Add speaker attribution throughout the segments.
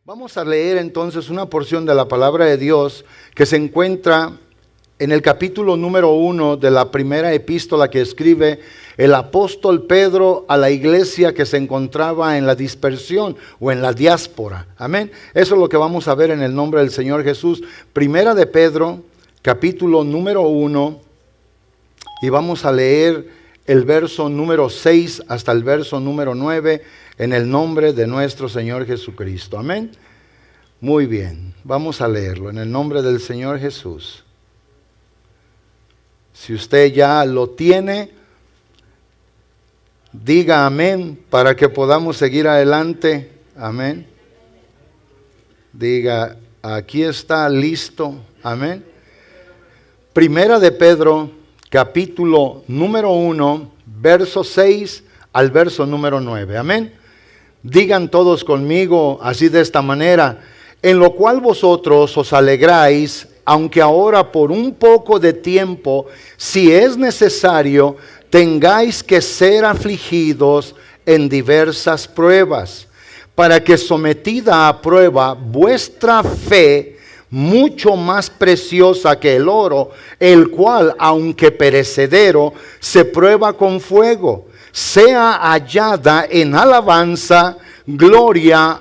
Speaker 1: Vamos a leer entonces una porción de la palabra de Dios que se encuentra en el capítulo número 1 de la primera epístola que escribe el apóstol Pedro a la iglesia que se encontraba en la dispersión o en la diáspora. Amén. Eso es lo que vamos a ver en el nombre del Señor Jesús. Primera de Pedro, capítulo número 1, y vamos a leer el verso número 6 hasta el verso número 9 en el nombre de nuestro Señor Jesucristo. Amén. Muy bien, vamos a leerlo en el nombre del Señor Jesús. Si usted ya lo tiene, diga amén para que podamos seguir adelante. Amén. Diga, aquí está listo. Amén. Primera de Pedro, capítulo número 1, verso 6 al verso número 9. Amén. Digan todos conmigo así de esta manera: en lo cual vosotros os alegráis, aunque ahora por un poco de tiempo, si es necesario, tengáis que ser afligidos en diversas pruebas, para que sometida a prueba vuestra fe, mucho más preciosa que el oro, el cual, aunque perecedero, se prueba con fuego, sea hallada en alabanza, gloria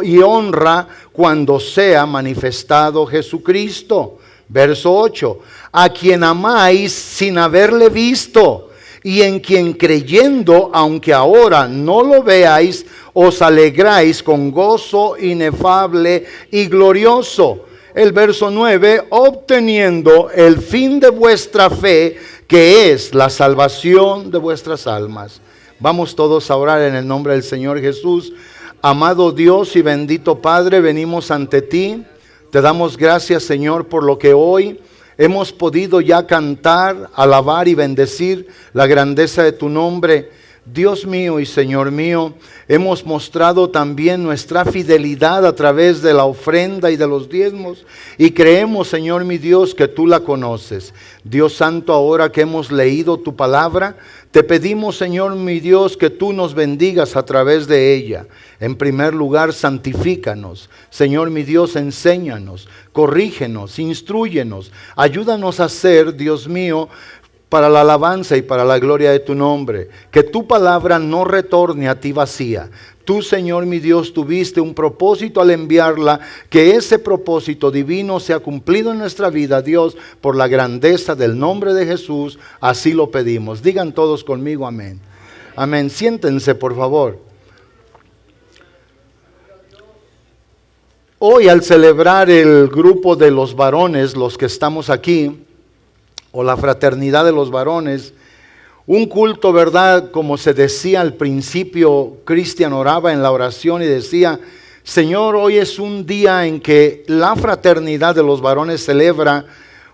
Speaker 1: y honra cuando sea manifestado Jesucristo. Verso 8, a quien amáis sin haberle visto, y en quien creyendo, aunque ahora no lo veáis, os alegráis con gozo inefable y glorioso. El verso 9, obteniendo el fin de vuestra fe, que es la salvación de vuestras almas. Vamos todos a orar en el nombre del Señor Jesús. Amado Dios y bendito Padre, venimos ante ti. Te damos gracias, Señor, por lo que hoy hemos podido ya cantar, alabar y bendecir la grandeza de tu nombre. Dios mío y Señor mío, hemos mostrado también nuestra fidelidad a través de la ofrenda y de los diezmos, y creemos, Señor mi Dios, que tú la conoces. Dios santo, ahora que hemos leído tu palabra, te pedimos, Señor mi Dios, que tú nos bendigas a través de ella. En primer lugar, santifícanos. Señor mi Dios, enséñanos, corrígenos, instrúyenos, ayúdanos a ser, Dios mío, para la alabanza y para la gloria de tu nombre. Que tu palabra no retorne a ti vacía. Tú, Señor mi Dios, tuviste un propósito al enviarla, que ese propósito divino sea cumplido en nuestra vida, Dios, por la grandeza del nombre de Jesús, así lo pedimos. Digan todos conmigo amén. Amén. Siéntense, por favor. Hoy, al celebrar el grupo de los varones, los que estamos aquí, o la fraternidad de los varones, un culto, ¿verdad? Como se decía al principio, Cristian oraba en la oración y decía: Señor, hoy es un día en que la fraternidad de los varones celebra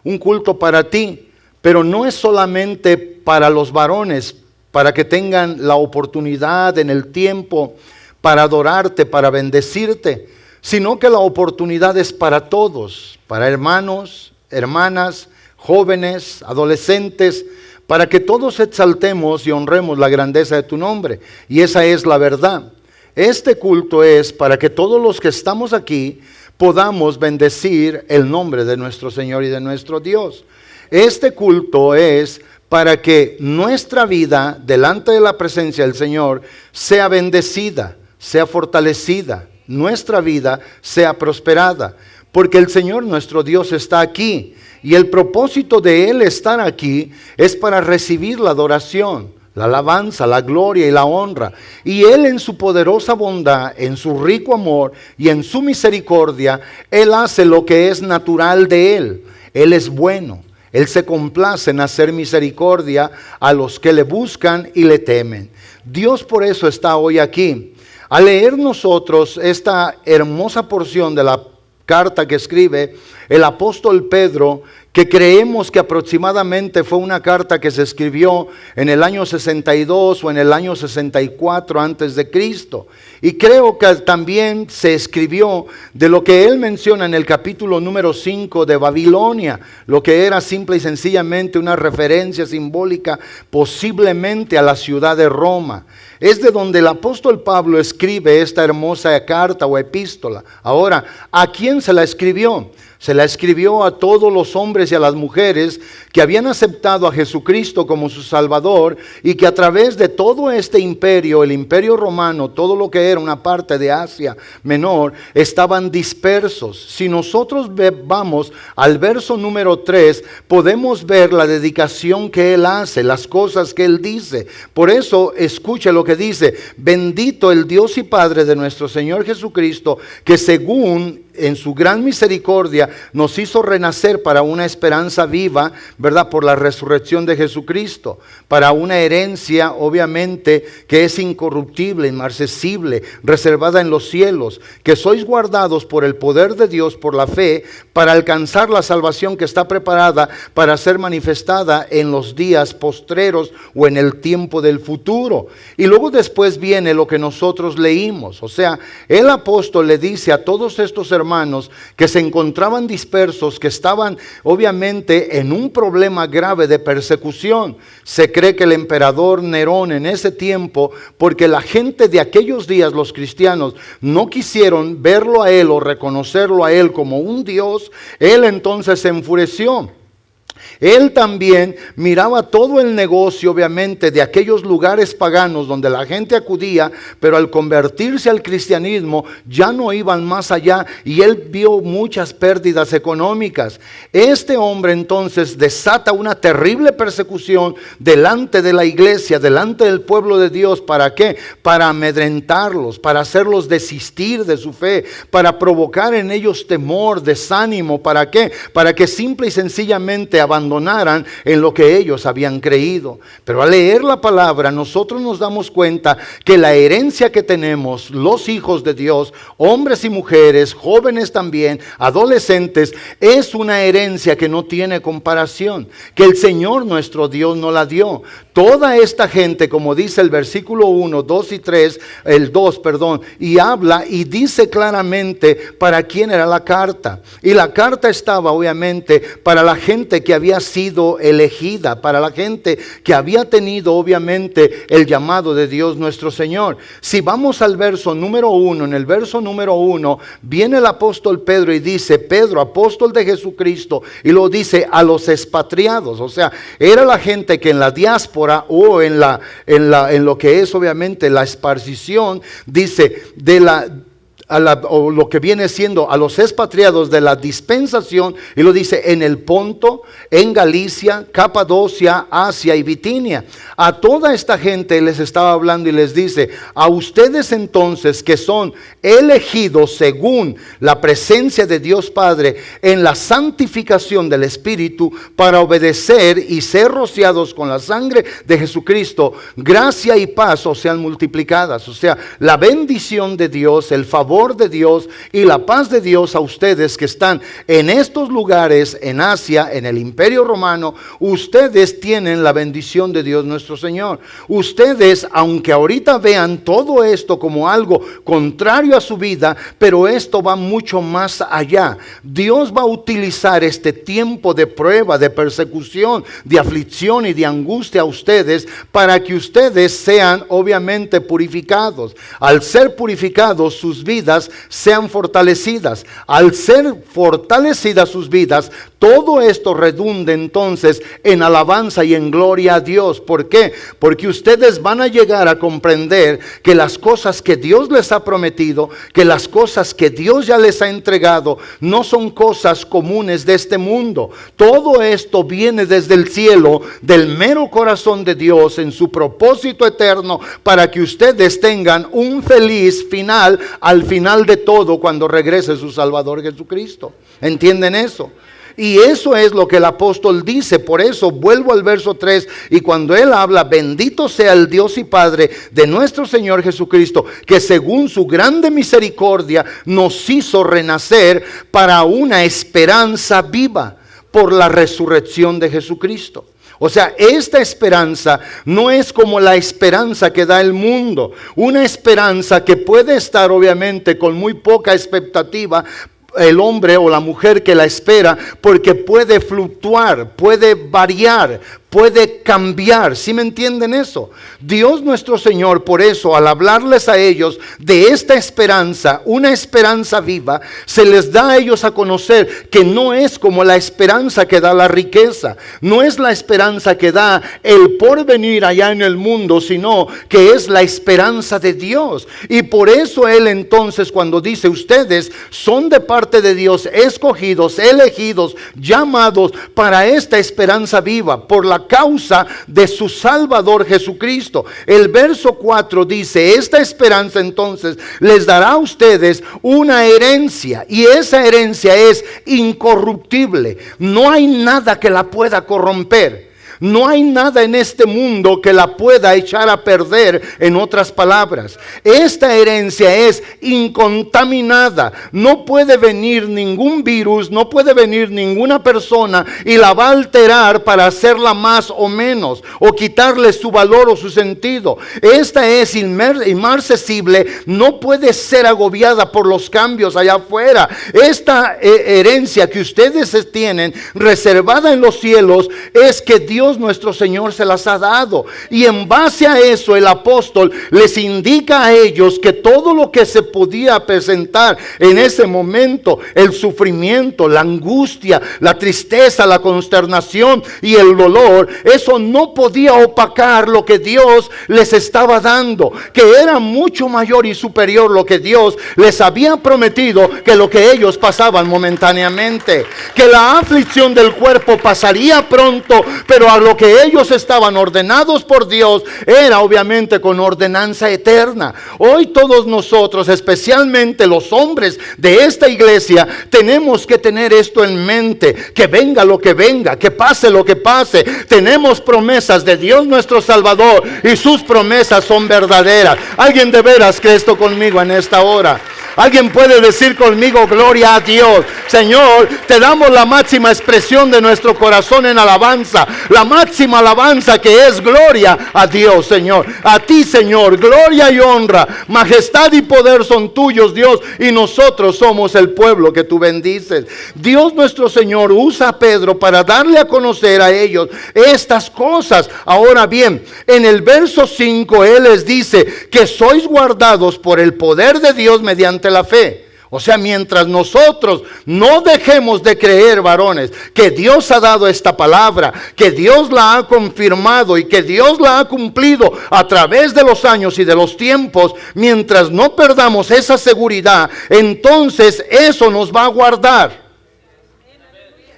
Speaker 1: un culto para ti, pero no es solamente para los varones, para que tengan la oportunidad en el tiempo para adorarte, para bendecirte, sino que la oportunidad es para todos, para hermanos, hermanas, jóvenes, adolescentes, para que todos exaltemos y honremos la grandeza de tu nombre. Y esa es la verdad. Este culto es para que todos los que estamos aquí podamos bendecir el nombre de nuestro Señor y de nuestro Dios. Este culto es para que nuestra vida delante de la presencia del Señor sea bendecida, sea fortalecida, nuestra vida sea prosperada, porque el Señor nuestro Dios está aquí. Y el propósito de Él estar aquí es para recibir la adoración, la alabanza, la gloria y la honra. Y Él, en su poderosa bondad, en su rico amor y en su misericordia, Él hace lo que es natural de Él. Él es bueno. Él se complace en hacer misericordia a los que le buscan y le temen. Dios por eso está hoy aquí. Al leer nosotros esta hermosa porción de la carta que escribe el apóstol Pedro, que creemos que aproximadamente fue una carta que se escribió en el año 62 o en el año 64 antes de Cristo. Y creo que también se escribió de lo que él menciona en el capítulo número 5 de Babilonia, lo que era simple y sencillamente una referencia simbólica posiblemente a la ciudad de Roma. Es de donde el apóstol Pablo escribe esta hermosa carta o epístola. Ahora, ¿a quién se la escribió? Se la escribió a todos los hombres y a las mujeres que habían aceptado a Jesucristo como su Salvador y que a través de todo este imperio, el imperio romano, todo lo que era una parte de Asia Menor, estaban dispersos. Si nosotros vamos al verso número 3, podemos ver la dedicación que él hace, las cosas que él dice. Por eso, escuche lo que dice: bendito el Dios y Padre de nuestro Señor Jesucristo, que según en su gran misericordia nos hizo renacer para una esperanza viva, ¿verdad? Por la resurrección de Jesucristo, para una herencia obviamente que es incorruptible, inmarcesible, reservada en los cielos, que sois guardados por el poder de Dios por la fe, para alcanzar la salvación que está preparada para ser manifestada en los días postreros o en el tiempo del futuro. Y luego después viene lo que nosotros leímos. O sea, el apóstol le dice a todos estos hermanos que se encontraban dispersos, que estaban obviamente en un problema grave de persecución. Se cree que el emperador Nerón en ese tiempo, porque la gente de aquellos días, los cristianos, no quisieron verlo a él o reconocerlo a él como un Dios, él entonces se enfureció. Él también miraba todo el negocio, obviamente, de aquellos lugares paganos donde la gente acudía, pero al convertirse al cristianismo ya no iban más allá y él vio muchas pérdidas económicas. Este hombre entonces desata una terrible persecución delante de la iglesia, delante del pueblo de Dios. ¿Para qué? Para amedrentarlos, para hacerlos desistir de su fe, para provocar en ellos temor, desánimo. ¿Para qué? Para que simple y sencillamente abandonaran en lo que ellos habían creído. Pero al leer la palabra, nosotros nos damos cuenta que la herencia que tenemos, los hijos de Dios, hombres y mujeres, jóvenes también, adolescentes, es una herencia que no tiene comparación, que el Señor nuestro Dios nos la dio. Toda esta gente, como dice el versículo 1, 2 y 3, el 2, perdón, y habla y dice claramente para quién era la carta. Y la carta estaba obviamente para la gente que había sido elegida, para la gente que había tenido obviamente el llamado de Dios nuestro Señor. Si vamos al verso número 1, en el verso número 1 viene el apóstol Pedro y dice: Pedro, apóstol de Jesucristo, y lo dice a los expatriados. O sea, era la gente que en la diáspora o en lo que es obviamente la esparcición, dice o lo que viene siendo a los expatriados de la dispensación, y lo dice en el Ponto, en Galicia, Capadocia, Asia y Bitinia. A toda esta gente les estaba hablando y les dice: a ustedes entonces que son elegidos según la presencia de Dios Padre en la santificación del Espíritu para obedecer y ser rociados con la sangre de Jesucristo, gracia y paz os sean multiplicadas. O sea, la bendición de Dios, el favor de Dios y la paz de Dios a ustedes que están en estos lugares, en Asia, en el Imperio Romano. Ustedes tienen la bendición de Dios nuestro Señor. Ustedes, aunque ahorita vean todo esto como algo contrario a su vida, pero esto va mucho más allá. Dios va a utilizar este tiempo de prueba, de persecución, de aflicción y de angustia a ustedes para que ustedes sean obviamente purificados. Al ser purificados, sus vidas sean fortalecidas. Al ser fortalecidas sus vidas, todo esto redunda entonces en alabanza y en gloria a Dios. ¿Por qué? Porque ustedes van a llegar a comprender que las cosas que Dios les ha prometido, que las cosas que Dios ya les ha entregado, no son cosas comunes de este mundo. Todo esto viene desde el cielo, del mero corazón de Dios, en su propósito eterno, para que ustedes tengan un feliz final al final de todo cuando regrese su Salvador Jesucristo. ¿Entienden eso? Y eso es lo que el apóstol dice. Por eso vuelvo al verso 3, y cuando él habla: bendito sea el Dios y Padre de nuestro Señor Jesucristo, que según su grande misericordia nos hizo renacer para una esperanza viva por la resurrección de Jesucristo. O sea, esta esperanza no es como la esperanza que da el mundo. Una esperanza que puede estar obviamente con muy poca expectativa el hombre o la mujer que la espera, porque puede fluctuar, puede variar, puede cambiar. ¿Sí me entienden eso? Dios nuestro Señor, por eso, al hablarles a ellos de esta esperanza, una esperanza viva, se les da a ellos a conocer que no es como la esperanza que da la riqueza, no es la esperanza que da el porvenir allá en el mundo, sino que es la esperanza de Dios. Y por eso Él entonces, cuando dice, ustedes son de parte de Dios, escogidos, elegidos, llamados para esta esperanza viva, por la causa de su Salvador Jesucristo. El verso 4 dice, esta esperanza entonces les dará a ustedes una herencia, y esa herencia es incorruptible. No hay nada que la pueda corromper. No hay nada en este mundo que la pueda echar a perder, en otras palabras. Esta herencia es incontaminada. No puede venir ningún virus, no puede venir ninguna persona y la va a alterar para hacerla más o menos, o quitarle su valor o su sentido. Esta es inmarcesible, no puede ser agobiada por los cambios allá afuera. Esta herencia que ustedes tienen reservada en los cielos es que Dios nuestro Señor se las ha dado, y en base a eso el apóstol les indica a ellos que todo lo que se podía presentar en ese momento, el sufrimiento, la angustia, la tristeza, la consternación y el dolor, eso no podía opacar lo que Dios les estaba dando, que era mucho mayor y superior lo que Dios les había prometido que lo que ellos pasaban momentáneamente, que la aflicción del cuerpo pasaría pronto, pero a lo que ellos estaban ordenados por Dios era obviamente con ordenanza eterna. Hoy todos nosotros, especialmente los hombres de esta iglesia, tenemos que tener esto en mente, que venga lo que venga, que pase lo que pase, tenemos promesas de Dios nuestro Salvador y sus promesas son verdaderas. ¿Alguien de veras cree esto conmigo en esta hora? Alguien puede decir conmigo, gloria a Dios. Señor, te damos la máxima expresión de nuestro corazón en alabanza, la máxima alabanza que es gloria a Dios, Señor. A ti, Señor, gloria y honra, majestad y poder son tuyos, Dios, y nosotros somos el pueblo que tú bendices. Dios nuestro Señor usa a Pedro para darle a conocer a ellos estas cosas. Ahora bien, en el verso 5 Él les dice que sois guardados por el poder de Dios mediante la fe. O sea, mientras nosotros no dejemos de creer, varones, que Dios ha dado esta palabra, que Dios la ha confirmado y que Dios la ha cumplido a través de los años y de los tiempos, mientras no perdamos esa seguridad, entonces eso nos va a guardar.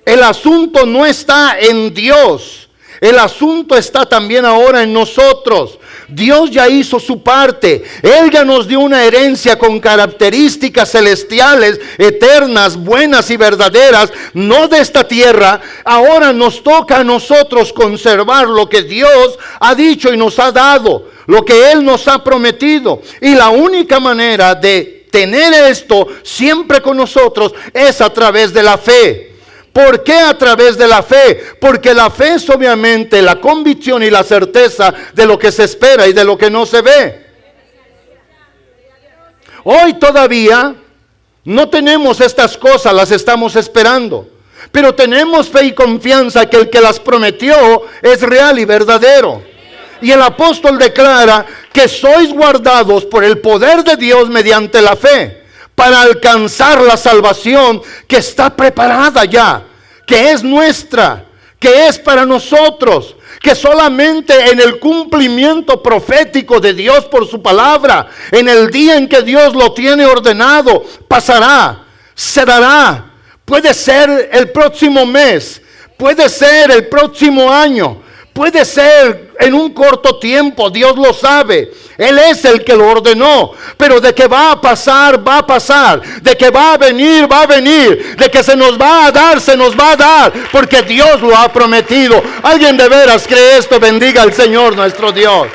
Speaker 1: El asunto no está en Dios. El asunto está también ahora en nosotros. Dios ya hizo su parte. Él ya nos dio una herencia con características celestiales, eternas, buenas y verdaderas, no de esta tierra. Ahora nos toca a nosotros conservar lo que Dios ha dicho y nos ha dado, lo que Él nos ha prometido. Y la única manera de tener esto siempre con nosotros es a través de la fe. ¿Por qué a través de la fe? Porque la fe es obviamente la convicción y la certeza de lo que se espera y de lo que no se ve. Hoy todavía no tenemos estas cosas, las estamos esperando. Pero tenemos fe y confianza que el que las prometió es real y verdadero. Y el apóstol declara que sois guardados por el poder de Dios mediante la fe, para alcanzar la salvación que está preparada ya, que es nuestra, que es para nosotros, que solamente en el cumplimiento profético de Dios por su palabra, en el día en que Dios lo tiene ordenado, pasará, se dará. Puede ser el próximo mes, puede ser el próximo año, puede ser en un corto tiempo, Dios lo sabe. Él es el que lo ordenó, pero de que va a pasar, va a pasar. De que va a venir, de que se nos va a dar, se nos va a dar, porque Dios lo ha prometido. Alguien de veras cree esto, bendiga al Señor nuestro Dios.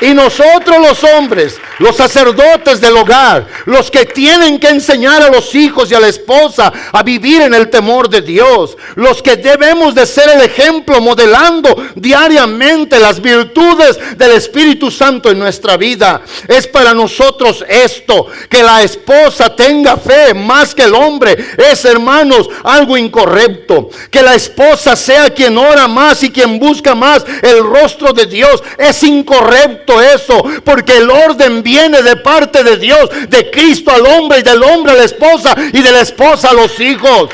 Speaker 1: Y nosotros los hombres, los sacerdotes del hogar, los que tienen que enseñar a los hijos y a la esposa a vivir en el temor de Dios, los que debemos de ser el ejemplo modelando diariamente las virtudes del Espíritu Santo en nuestra vida. Es para nosotros esto, que la esposa tenga fe más que el hombre. Es, hermanos, algo incorrecto. Que la esposa sea quien ora más y quien busca más el rostro de Dios. Es incorrecto eso, porque el orden viene de parte de Dios, de Cristo al hombre y del hombre a la esposa y de la esposa a los hijos.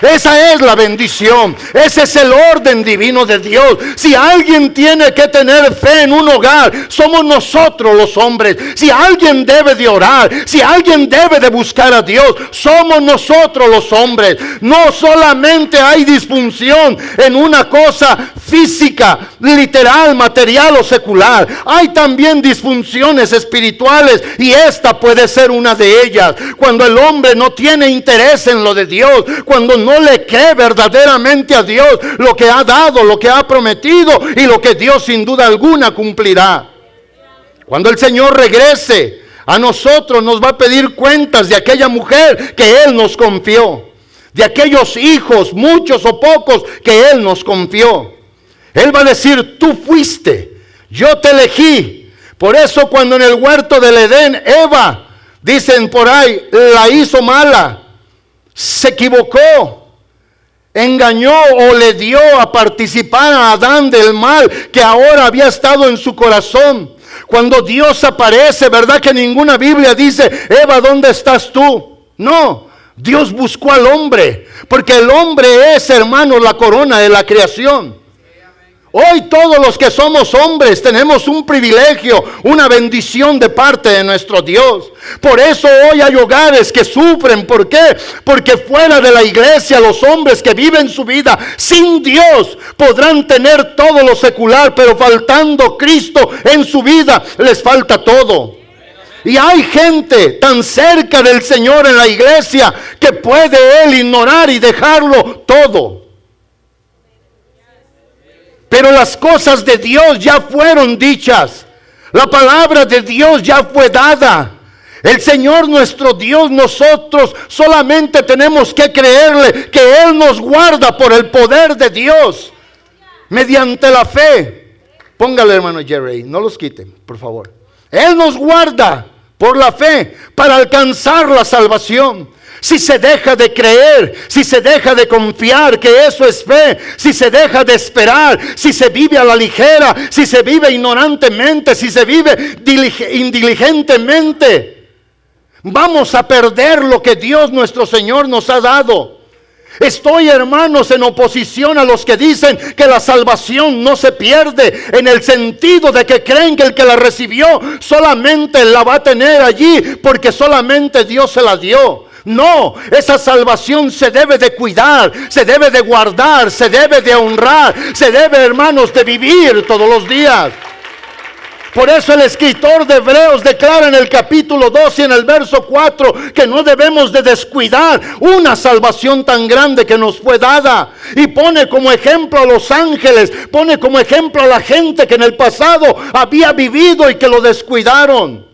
Speaker 1: Esa es la bendición, ese es el orden divino de Dios. Si alguien tiene que tener fe en un hogar, somos nosotros los hombres. Si alguien debe de orar, si alguien debe de buscar a Dios, somos nosotros los hombres. No solamente hay disfunción en una cosa física, literal, material o secular. Hay también disfunciones espirituales, y esta puede ser una de ellas. Cuando el hombre no tiene interés en lo de Dios, cuando no le cree verdaderamente a Dios lo que ha dado, lo que ha prometido y lo que Dios sin duda alguna cumplirá. Cuando el Señor regrese a nosotros, nos va a pedir cuentas de aquella mujer que Él nos confió, de aquellos hijos, muchos o pocos, que Él nos confió. Él va a decir: tú fuiste, yo te elegí. Por eso cuando en el huerto del Edén Eva, dicen por ahí, la hizo mala, se equivocó, engañó o le dio a participar a Adán del mal que ahora había estado en su corazón. Cuando Dios aparece, ¿verdad que ninguna Biblia dice: Eva, ¿dónde estás tú? No, Dios buscó al hombre, porque el hombre es, hermanos, la corona de la creación. Hoy todos los que somos hombres tenemos un privilegio, una bendición de parte de nuestro Dios. Por eso hoy hay hogares que sufren. ¿Por qué? Porque fuera de la iglesia los hombres que viven su vida sin Dios podrán tener todo lo secular, pero faltando Cristo en su vida les falta todo. Y hay gente tan cerca del Señor en la iglesia que puede él ignorar y dejarlo todo. Pero las cosas de Dios ya fueron dichas. La palabra de Dios ya fue dada. El Señor nuestro Dios, nosotros solamente tenemos que creerle que Él nos guarda por el poder de Dios, mediante la fe. Póngale, hermano Jerry, no los quiten, por favor. Él nos guarda por la fe para alcanzar la salvación. Si se deja de creer, si se deja de confiar que eso es fe, si se deja de esperar, si se vive a la ligera, si se vive ignorantemente, si se vive indiligentemente, vamos a perder lo que Dios nuestro Señor nos ha dado. Estoy, hermanos, en oposición a los que dicen que la salvación no se pierde, en el sentido de que creen que el que la recibió solamente la va a tener allí porque solamente Dios se la dio. No, esa salvación se debe de cuidar, se debe de guardar, se debe de honrar, se debe, hermanos, de vivir todos los días. Por eso el escritor de Hebreos declara en el capítulo 2 y en el verso 4 que no debemos de descuidar una salvación tan grande que nos fue dada. Y pone como ejemplo a los ángeles, pone como ejemplo a la gente que en el pasado había vivido y que lo descuidaron.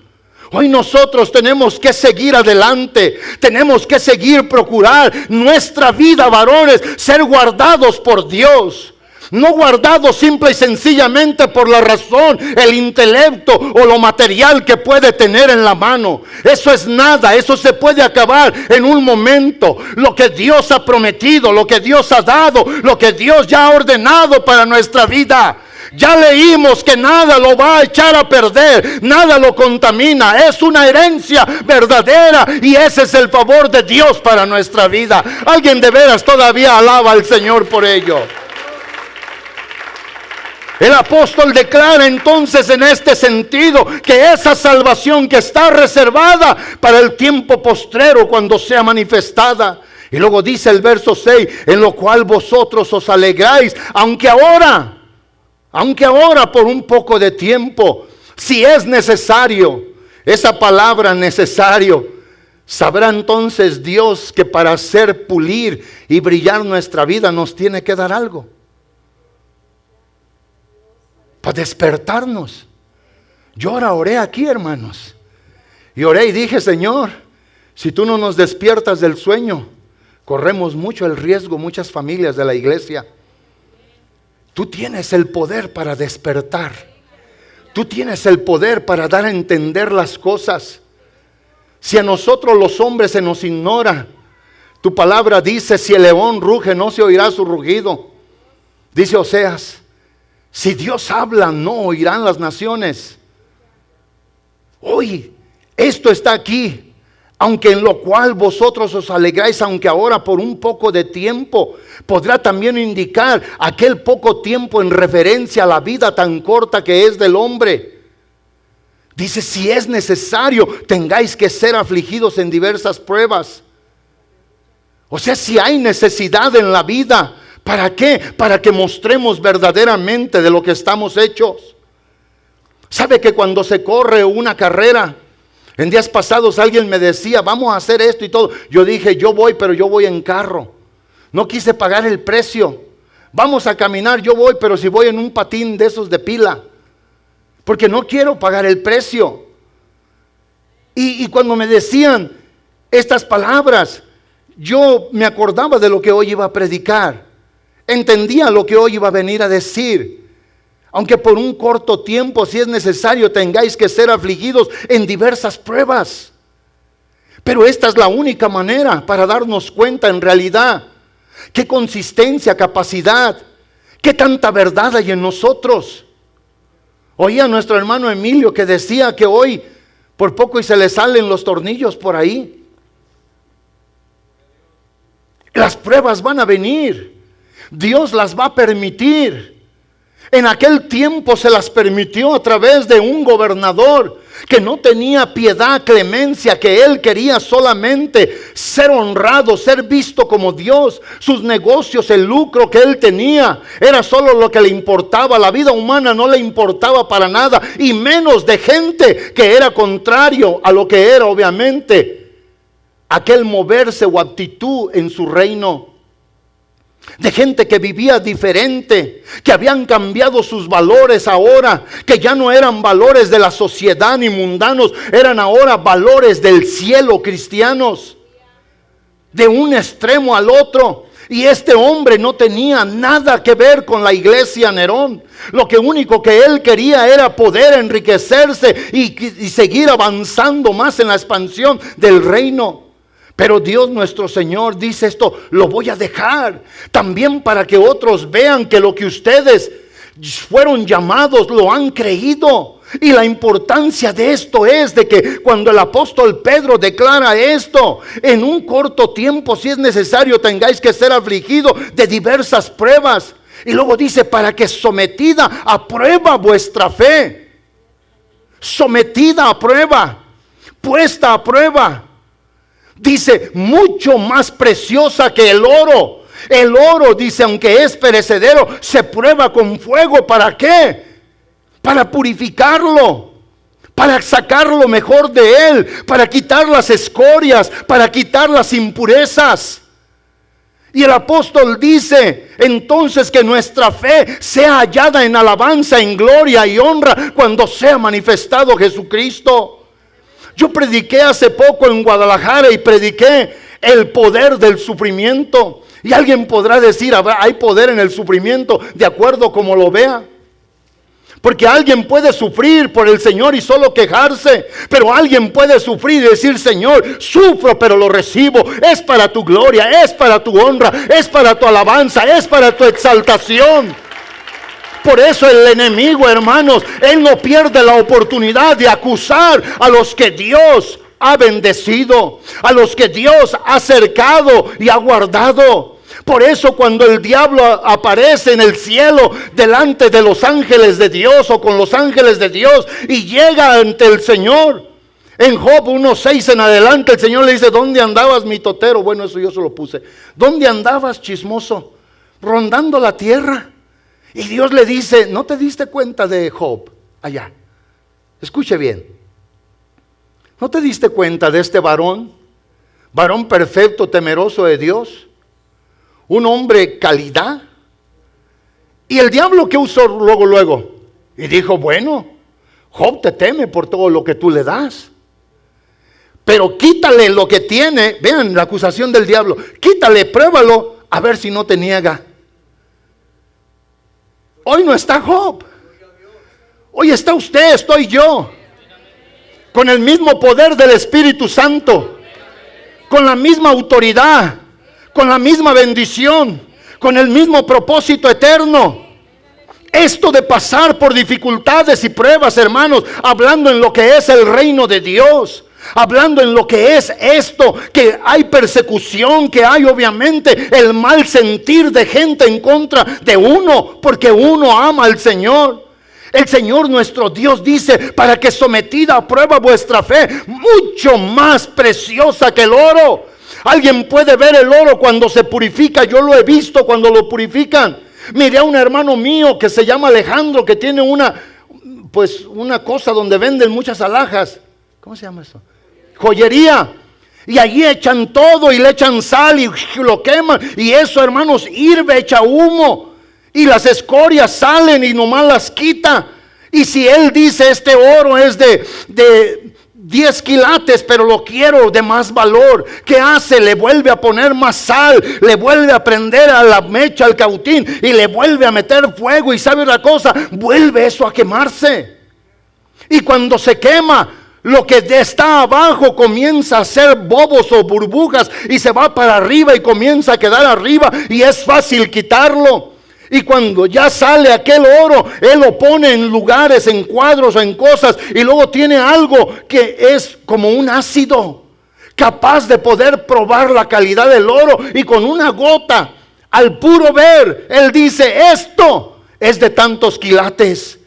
Speaker 1: Hoy nosotros tenemos que seguir adelante, tenemos que seguir procurar nuestra vida, varones, ser guardados por Dios. No guardados simple y sencillamente por la razón, el intelecto o lo material que puede tener en la mano. Eso es nada, eso se puede acabar en un momento. Lo que Dios ha prometido, lo que Dios ha dado, lo que Dios ya ha ordenado para nuestra vida. Ya leímos que nada lo va a echar a perder, nada lo contamina. Es una herencia verdadera y ese es el favor de Dios para nuestra vida. Alguien de veras todavía alaba al Señor por ello. El apóstol declara entonces en este sentido que esa salvación que está reservada para el tiempo postrero cuando sea manifestada. Y luego dice el verso 6, en lo cual vosotros os alegráis, aunque ahora por un poco de tiempo, si es necesario, esa palabra necesario, sabrá entonces Dios que para hacer pulir y brillar nuestra vida nos tiene que dar algo. Para despertarnos. Yo ahora oré aquí, hermanos. Y oré y dije, Señor, si tú no nos despiertas del sueño, corremos mucho el riesgo, muchas familias de la iglesia. Tú tienes el poder para despertar. Tú tienes el poder para dar a entender las cosas. Si a nosotros los hombres se nos ignora, tu palabra dice, si el león ruge, no se oirá su rugido. Dice Oseas, si Dios habla, no oirán las naciones. Hoy, esto está aquí, aunque en lo cual vosotros os alegráis, aunque ahora por un poco de tiempo, podrá también indicar aquel poco tiempo en referencia a la vida tan corta que es del hombre. Dice, si es necesario, tengáis que ser afligidos en diversas pruebas. O sea, si hay necesidad en la vida, ¿para qué? Para que mostremos verdaderamente de lo que estamos hechos. ¿Sabe que cuando se corre una carrera, en días pasados alguien me decía, vamos a hacer esto y todo? Yo dije, yo voy, pero yo voy en carro. No quise pagar el precio. Vamos a caminar, yo voy, pero si voy en un patín de esos de pila. Porque no quiero pagar el precio. Y cuando me decían estas palabras, yo me acordaba de lo que hoy iba a predicar. Entendía lo que hoy iba a venir a decir. Aunque por un corto tiempo, si es necesario, tengáis que ser afligidos en diversas pruebas. Pero esta es la única manera para darnos cuenta en realidad qué consistencia, capacidad, qué tanta verdad hay en nosotros. Oía a nuestro hermano Emilio que decía que hoy por poco y se le salen los tornillos por ahí. Las pruebas van a venir. Dios las va a permitir. En aquel tiempo se las permitió a través de un gobernador que no tenía piedad, clemencia, que él quería solamente ser honrado, ser visto como Dios. Sus negocios, el lucro que él tenía, era solo lo que le importaba. La vida humana no le importaba para nada, y menos de gente que era contrario a lo que era obviamente aquel moverse o actitud en su reino. De gente que vivía diferente, que habían cambiado sus valores ahora, que ya no eran valores de la sociedad ni mundanos, eran ahora valores del cielo, cristianos, de un extremo al otro. Y este hombre no tenía nada que ver con la iglesia Nerón. Lo que único que él quería era poder enriquecerse y seguir avanzando más en la expansión del reino. Pero Dios nuestro Señor dice esto, lo voy a dejar también para que otros vean que lo que ustedes fueron llamados lo han creído. Y la importancia de esto es de que cuando el apóstol Pedro declara esto, en un corto tiempo, si es necesario, tengáis que ser afligidos de diversas pruebas. Y luego dice, para que sometida a prueba vuestra fe. Sometida a prueba, puesta a prueba. Dice, mucho más preciosa que el oro. El oro, dice, aunque es perecedero, se prueba con fuego. ¿Para qué? Para purificarlo, para sacar lo mejor de él, para quitar las escorias, para quitar las impurezas. Y el apóstol dice entonces que nuestra fe sea hallada en alabanza, en gloria y honra cuando sea manifestado Jesucristo. Yo prediqué hace poco en Guadalajara y prediqué el poder del sufrimiento. Y alguien podrá decir, hay poder en el sufrimiento, de acuerdo como lo vea. Porque alguien puede sufrir por el Señor y solo quejarse. Pero alguien puede sufrir y decir, Señor, sufro pero lo recibo. Es para tu gloria, es para tu honra, es para tu alabanza, es para tu exaltación. Por eso el enemigo, hermanos, él no pierde la oportunidad de acusar a los que Dios ha bendecido, a los que Dios ha cercado y ha guardado. Por eso cuando el diablo aparece en el cielo delante de los ángeles de Dios o con los ángeles de Dios y llega ante el Señor, en Job 1:6 en adelante el Señor le dice, ¿dónde andabas, mitotero? Bueno, eso yo se lo puse. ¿Dónde andabas, chismoso? Rondando la tierra. Y Dios le dice, ¿no te diste cuenta de Job allá? Escuche bien. ¿No te diste cuenta de este varón? Varón perfecto, temeroso de Dios. Un hombre calidad. Y el diablo, ¿qué usó luego? Y dijo, bueno, Job te teme por todo lo que tú le das. Pero quítale lo que tiene. Vean la acusación del diablo. Quítale, pruébalo, a ver si no te niega. Hoy no está Job. Hoy está usted, estoy yo. Con el mismo poder del Espíritu Santo. Con la misma autoridad. Con la misma bendición. Con el mismo propósito eterno. Esto de pasar por dificultades y pruebas, hermanos, hablando en lo que es el reino de Dios, hablando en lo que es esto, que hay persecución, que hay obviamente el mal sentir de gente en contra de uno, porque uno ama al Señor. El Señor nuestro Dios dice, para que sometida a prueba vuestra fe, mucho más preciosa que el oro. Alguien puede ver el oro cuando se purifica, yo lo he visto cuando lo purifican. Miré a un hermano mío que se llama Alejandro, que tiene una cosa donde venden muchas alhajas. ¿Cómo se llama eso? Joyería. Y allí echan todo y le echan sal y lo queman. Y eso, hermanos, hirve, echa humo. Y las escorias salen y nomás las quita. Y si él dice, este oro es de 10 quilates, pero lo quiero de más valor, ¿qué hace? Le vuelve a poner más sal, le vuelve a prender a la mecha, al cautín, y le vuelve a meter fuego. Y sabe una cosa, vuelve eso a quemarse. Y cuando se quema, lo que está abajo comienza a hacer bobos o burbujas y se va para arriba y comienza a quedar arriba, y es fácil quitarlo. Y cuando ya sale aquel oro, él lo pone en lugares, en cuadros, en cosas, y luego tiene algo que es como un ácido, capaz de poder probar la calidad del oro. Y con una gota, al puro ver, él dice, esto es de tantos quilates.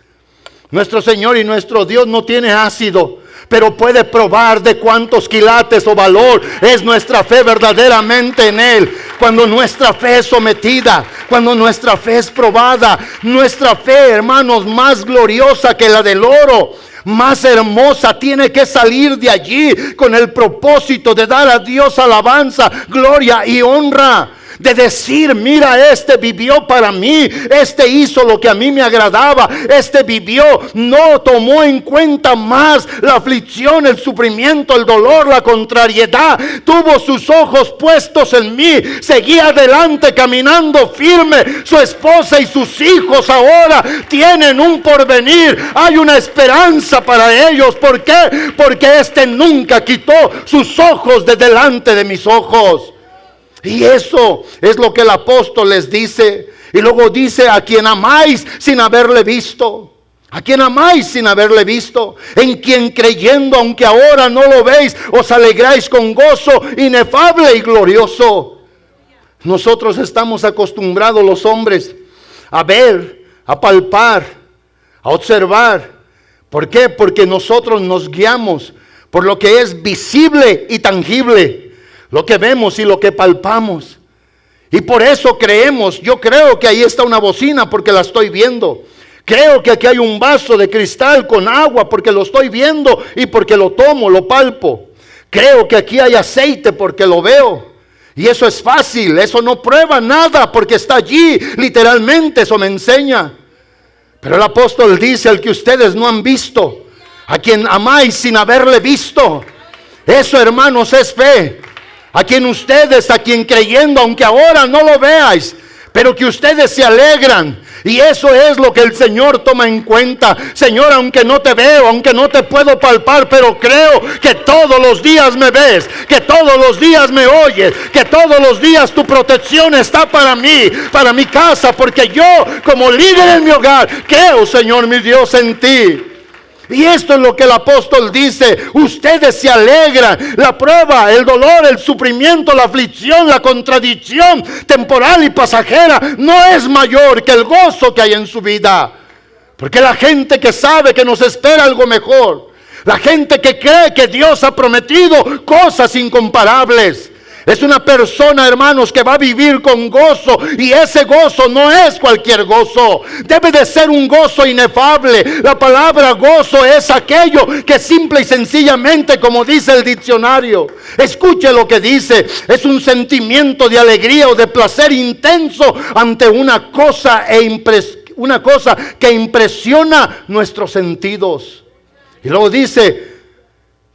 Speaker 1: Nuestro Señor y nuestro Dios no tiene ácido, pero puede probar de cuántos quilates o valor es nuestra fe verdaderamente en Él. Cuando nuestra fe es sometida, cuando nuestra fe es probada, nuestra fe, hermanos, más gloriosa que la del oro, más hermosa, tiene que salir de allí con el propósito de dar a Dios alabanza, gloria y honra. De decir, mira, este vivió para mí, este hizo lo que a mí me agradaba, este vivió, no tomó en cuenta más la aflicción, el sufrimiento, el dolor, la contrariedad, tuvo sus ojos puestos en mí, seguía adelante caminando firme. Su esposa y sus hijos ahora tienen un porvenir, hay una esperanza para ellos. ¿Por qué? Porque este nunca quitó sus ojos de delante de mis ojos. Y eso es lo que el apóstol les dice. Y luego dice, a quien amáis sin haberle visto. A quien amáis sin haberle visto. En quien creyendo, aunque ahora no lo veis, os alegráis con gozo inefable y glorioso. Nosotros estamos acostumbrados, los hombres, a ver, a palpar, a observar. ¿Por qué? Porque nosotros nos guiamos por lo que es visible y tangible. Lo que vemos y lo que palpamos. Y por eso creemos. Yo creo que ahí está una bocina porque la estoy viendo. Creo que aquí hay un vaso de cristal con agua porque lo estoy viendo y porque lo tomo, lo palpo. Creo que aquí hay aceite porque lo veo. Y eso es fácil, eso no prueba nada porque está allí, literalmente eso me enseña. Pero el apóstol dice, al que ustedes no han visto, a quien amáis sin haberle visto. Eso, hermanos, es fe. A quien ustedes, a quien creyendo, aunque ahora no lo veáis, pero que ustedes se alegran. Y eso es lo que el Señor toma en cuenta. Señor, aunque no te veo, aunque no te puedo palpar, pero creo que todos los días me ves, que todos los días me oyes, que todos los días tu protección está para mí, para mi casa, porque yo, como líder en mi hogar, creo, Señor mi Dios, en ti. Y esto es lo que el apóstol dice. Ustedes se alegran. La prueba, el dolor, el sufrimiento, la aflicción, la contradicción temporal y pasajera no es mayor que el gozo que hay en su vida. Porque la gente que sabe que nos espera algo mejor, la gente que cree que Dios ha prometido cosas incomparables, es una persona, hermanos, que va a vivir con gozo. Y ese gozo no es cualquier gozo. Debe de ser un gozo inefable. La palabra gozo es aquello que simple y sencillamente, como dice el diccionario, escuche lo que dice, es un sentimiento de alegría o de placer intenso ante una cosa que impresiona nuestros sentidos. Y luego dice,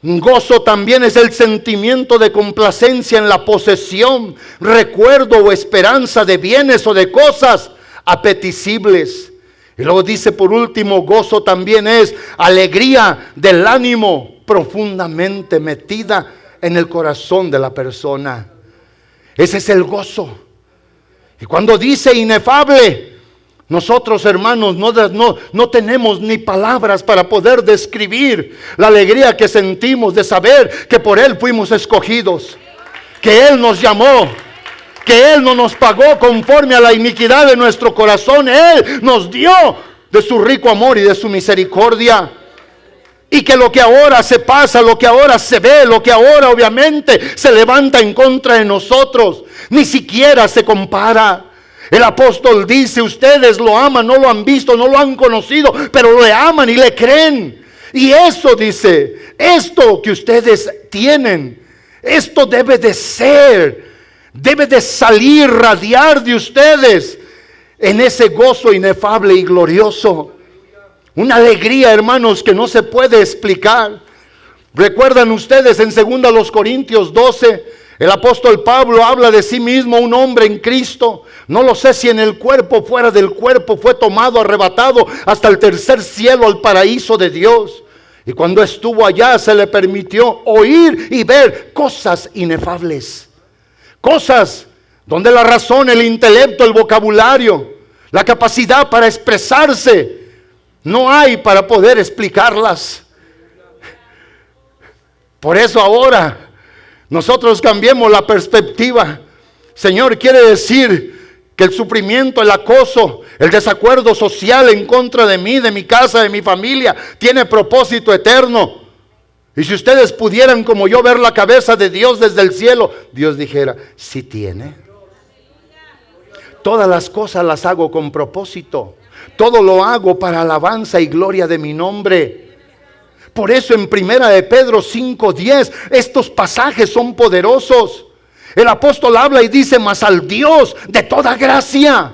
Speaker 1: gozo también es el sentimiento de complacencia en la posesión, recuerdo o esperanza de bienes o de cosas apetecibles. Y luego dice por último, gozo también es alegría del ánimo profundamente metida en el corazón de la persona. Ese es el gozo. Y cuando dice inefable, nosotros, hermanos, no tenemos ni palabras para poder describir la alegría que sentimos de saber que por Él fuimos escogidos, que Él nos llamó, que Él no nos pagó conforme a la iniquidad de nuestro corazón. Él nos dio de su rico amor y de su misericordia. Y que lo que ahora se pasa, lo que ahora se ve, lo que ahora obviamente se levanta en contra de nosotros, ni siquiera se compara. El apóstol dice, ustedes lo aman, no lo han visto, no lo han conocido, pero le aman y le creen. Y eso dice, esto que ustedes tienen, esto debe de ser, debe de salir, radiar de ustedes en ese gozo inefable y glorioso. Una alegría, hermanos, que no se puede explicar. ¿Recuerdan ustedes en 2 Corintios 12? El apóstol Pablo habla de sí mismo, un hombre en Cristo. No lo sé si en el cuerpo, fuera del cuerpo, fue tomado, arrebatado hasta el tercer cielo, al paraíso de Dios. Y cuando estuvo allá se le permitió oír y ver cosas inefables. Cosas donde la razón, el intelecto, el vocabulario, la capacidad para expresarse, no hay para poder explicarlas. Por eso ahora nosotros cambiemos la perspectiva. Señor, quiere decir que el sufrimiento, el acoso, el desacuerdo social en contra de mí, de mi casa, de mi familia, tiene propósito eterno. Y si ustedes pudieran como yo ver la cabeza de Dios desde el cielo, Dios dijera, sí tiene. Todas las cosas las hago con propósito. Todo lo hago para alabanza y gloria de mi nombre. Por eso en 1 de Pedro 5:10 estos pasajes son poderosos. El apóstol habla y dice, mas al Dios de toda gracia,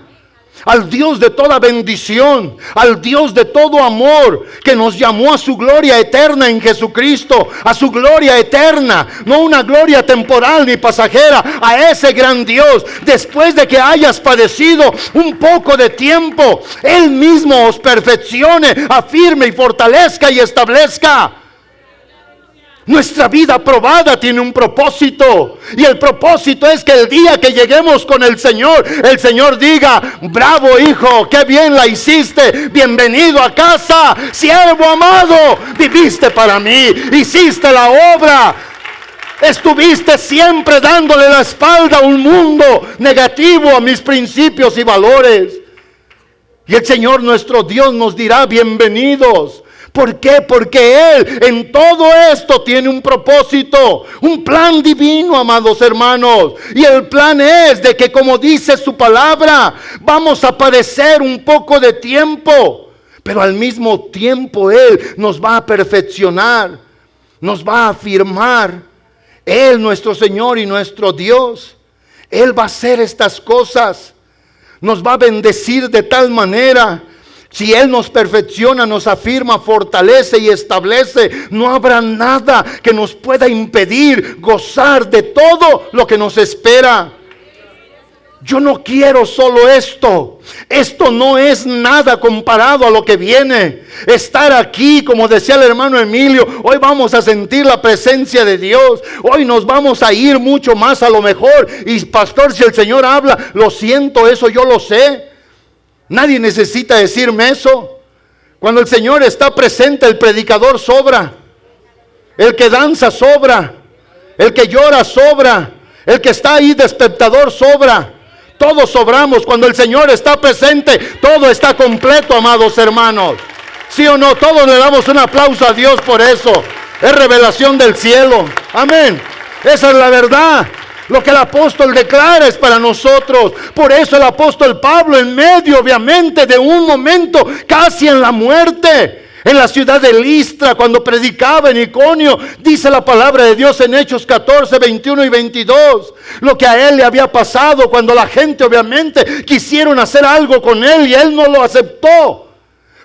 Speaker 1: al Dios de toda bendición, al Dios de todo amor, que nos llamó a su gloria eterna en Jesucristo, a su gloria eterna, no una gloria temporal ni pasajera, a ese gran Dios. Después de que hayas padecido un poco de tiempo, Él mismo os perfeccione, afirme y fortalezca y establezca. Nuestra vida probada tiene un propósito, y el propósito es que el día que lleguemos con el Señor diga, bravo hijo, qué bien la hiciste, bienvenido a casa, siervo amado, viviste para mí, hiciste la obra, estuviste siempre dándole la espalda a un mundo negativo, a mis principios y valores. Y el Señor nuestro Dios nos dirá, bienvenidos. ¿Por qué? Porque Él en todo esto tiene un propósito, un plan divino, amados hermanos. Y el plan es de que, como dice su palabra, vamos a padecer un poco de tiempo, pero al mismo tiempo Él nos va a perfeccionar, nos va a afirmar. Él, nuestro Señor y nuestro Dios, Él va a hacer estas cosas, nos va a bendecir de tal manera. Si Él nos perfecciona, nos afirma, fortalece y establece, no habrá nada que nos pueda impedir gozar de todo lo que nos espera. Yo no quiero solo esto. Esto no es nada comparado a lo que viene. Estar aquí, como decía el hermano Emilio, hoy vamos a sentir la presencia de Dios. Hoy nos vamos a ir mucho más a lo mejor. Y pastor, si el Señor habla, lo siento, eso yo lo sé. Nadie necesita decirme eso. Cuando el Señor está presente, el predicador sobra, el que danza sobra, el que llora sobra, el que está ahí de espectador sobra. Todos sobramos. Cuando el Señor está presente, todo está completo, amados hermanos. ¿Sí o no? Todos le damos un aplauso a Dios por eso. Es revelación del cielo. Amén. Esa es la verdad. Lo que el apóstol declara es para nosotros. Por eso el apóstol Pablo, en medio obviamente de un momento casi en la muerte, en la ciudad de Listra, cuando predicaba en Iconio, dice la palabra de Dios en Hechos 14, 21 y 22, lo que a él le había pasado cuando la gente obviamente quisieron hacer algo con él y él no lo aceptó.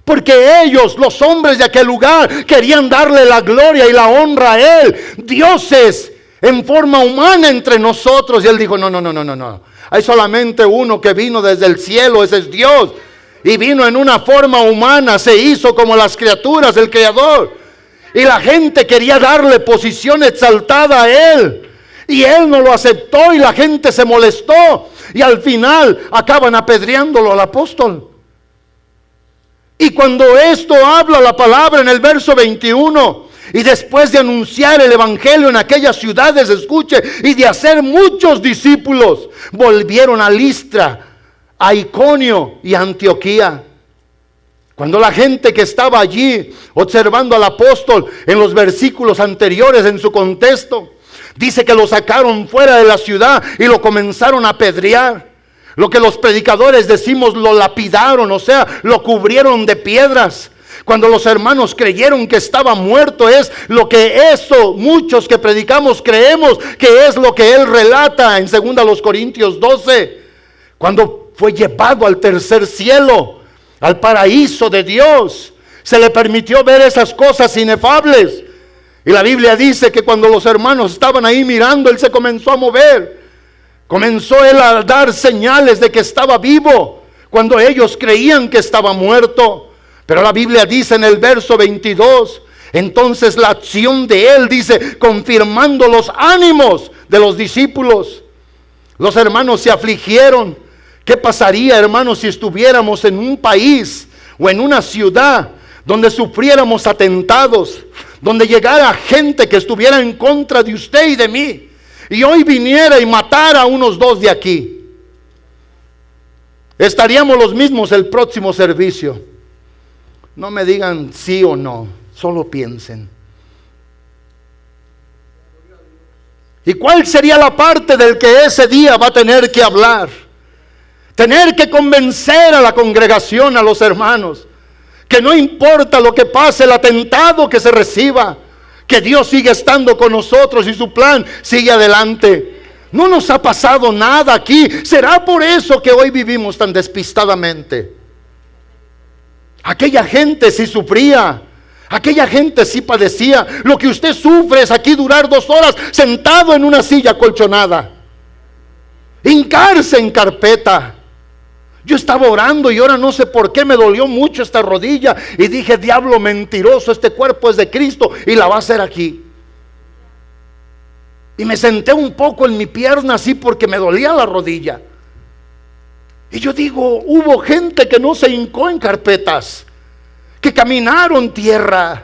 Speaker 1: Porque ellos, los hombres de aquel lugar, querían darle la gloria y la honra a Él. Dioses en forma humana entre nosotros. Y Él dijo, no. Hay solamente uno que vino desde el cielo, ese es Dios. Y vino en una forma humana, se hizo como las criaturas, el Creador. Y la gente quería darle posición exaltada a Él. Y Él no lo aceptó y la gente se molestó. Y al final acaban apedreándolo al apóstol. Y cuando esto habla la palabra en el verso 21, y después de anunciar el evangelio en aquellas ciudades, escuche, y de hacer muchos discípulos, volvieron a Listra, a Iconio y a Antioquía. Cuando la gente que estaba allí observando al apóstol en los versículos anteriores en su contexto, dice que lo sacaron fuera de la ciudad y lo comenzaron a apedrear. Lo que los predicadores decimos, lo lapidaron, o sea, lo cubrieron de piedras. Cuando los hermanos creyeron que estaba muerto, es lo que eso, muchos que predicamos creemos que es lo que él relata en 2 Corintios 12. Cuando fue llevado al tercer cielo, al paraíso de Dios, se le permitió ver esas cosas inefables. Y la Biblia dice que cuando los hermanos estaban ahí mirando, él se comenzó a mover. Comenzó él a dar señales de que estaba vivo, cuando ellos creían que estaba muerto. Pero la Biblia dice en el verso 22, entonces la acción de él, dice, confirmando los ánimos de los discípulos. Los hermanos se afligieron. ¿Qué pasaría, hermanos, si estuviéramos en un país o en una ciudad donde sufriéramos atentados, donde llegara gente que estuviera en contra de usted y de mí, y hoy viniera y matara a unos 2 de aquí? Estaríamos los mismos el próximo servicio. No me digan sí o no, solo piensen. ¿Y cuál sería la parte del que ese día va a tener que hablar? Tener que convencer a la congregación, a los hermanos, que no importa lo que pase, el atentado que se reciba, que Dios sigue estando con nosotros y su plan sigue adelante. No nos ha pasado nada aquí. ¿Será por eso que hoy vivimos tan despistadamente? Aquella gente sí sufría, aquella gente sí padecía. Lo que usted sufre es aquí durar 2 horas sentado en una silla acolchonada, hincarse en carpeta. Yo estaba orando y ahora no sé por qué me dolió mucho esta rodilla y dije, diablo mentiroso, este cuerpo es de Cristo y la va a hacer aquí. Y me senté un poco en mi pierna así porque me dolía la rodilla. Y yo digo, hubo gente que no se hincó en carpetas, que caminaron tierra,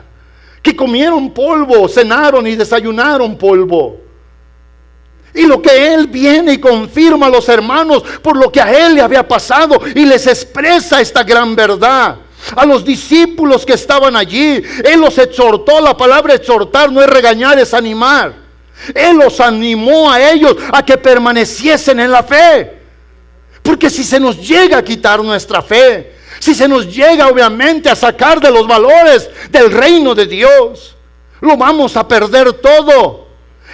Speaker 1: que comieron polvo, cenaron y desayunaron polvo. Y lo que él viene y confirma a los hermanos por lo que a él le había pasado y les expresa esta gran verdad. A los discípulos que estaban allí, él los exhortó. La palabra exhortar no es regañar, es animar. Él los animó a ellos a que permaneciesen en la fe. Porque si se nos llega a quitar nuestra fe, si se nos llega obviamente a sacar de los valores del reino de Dios, lo vamos a perder todo.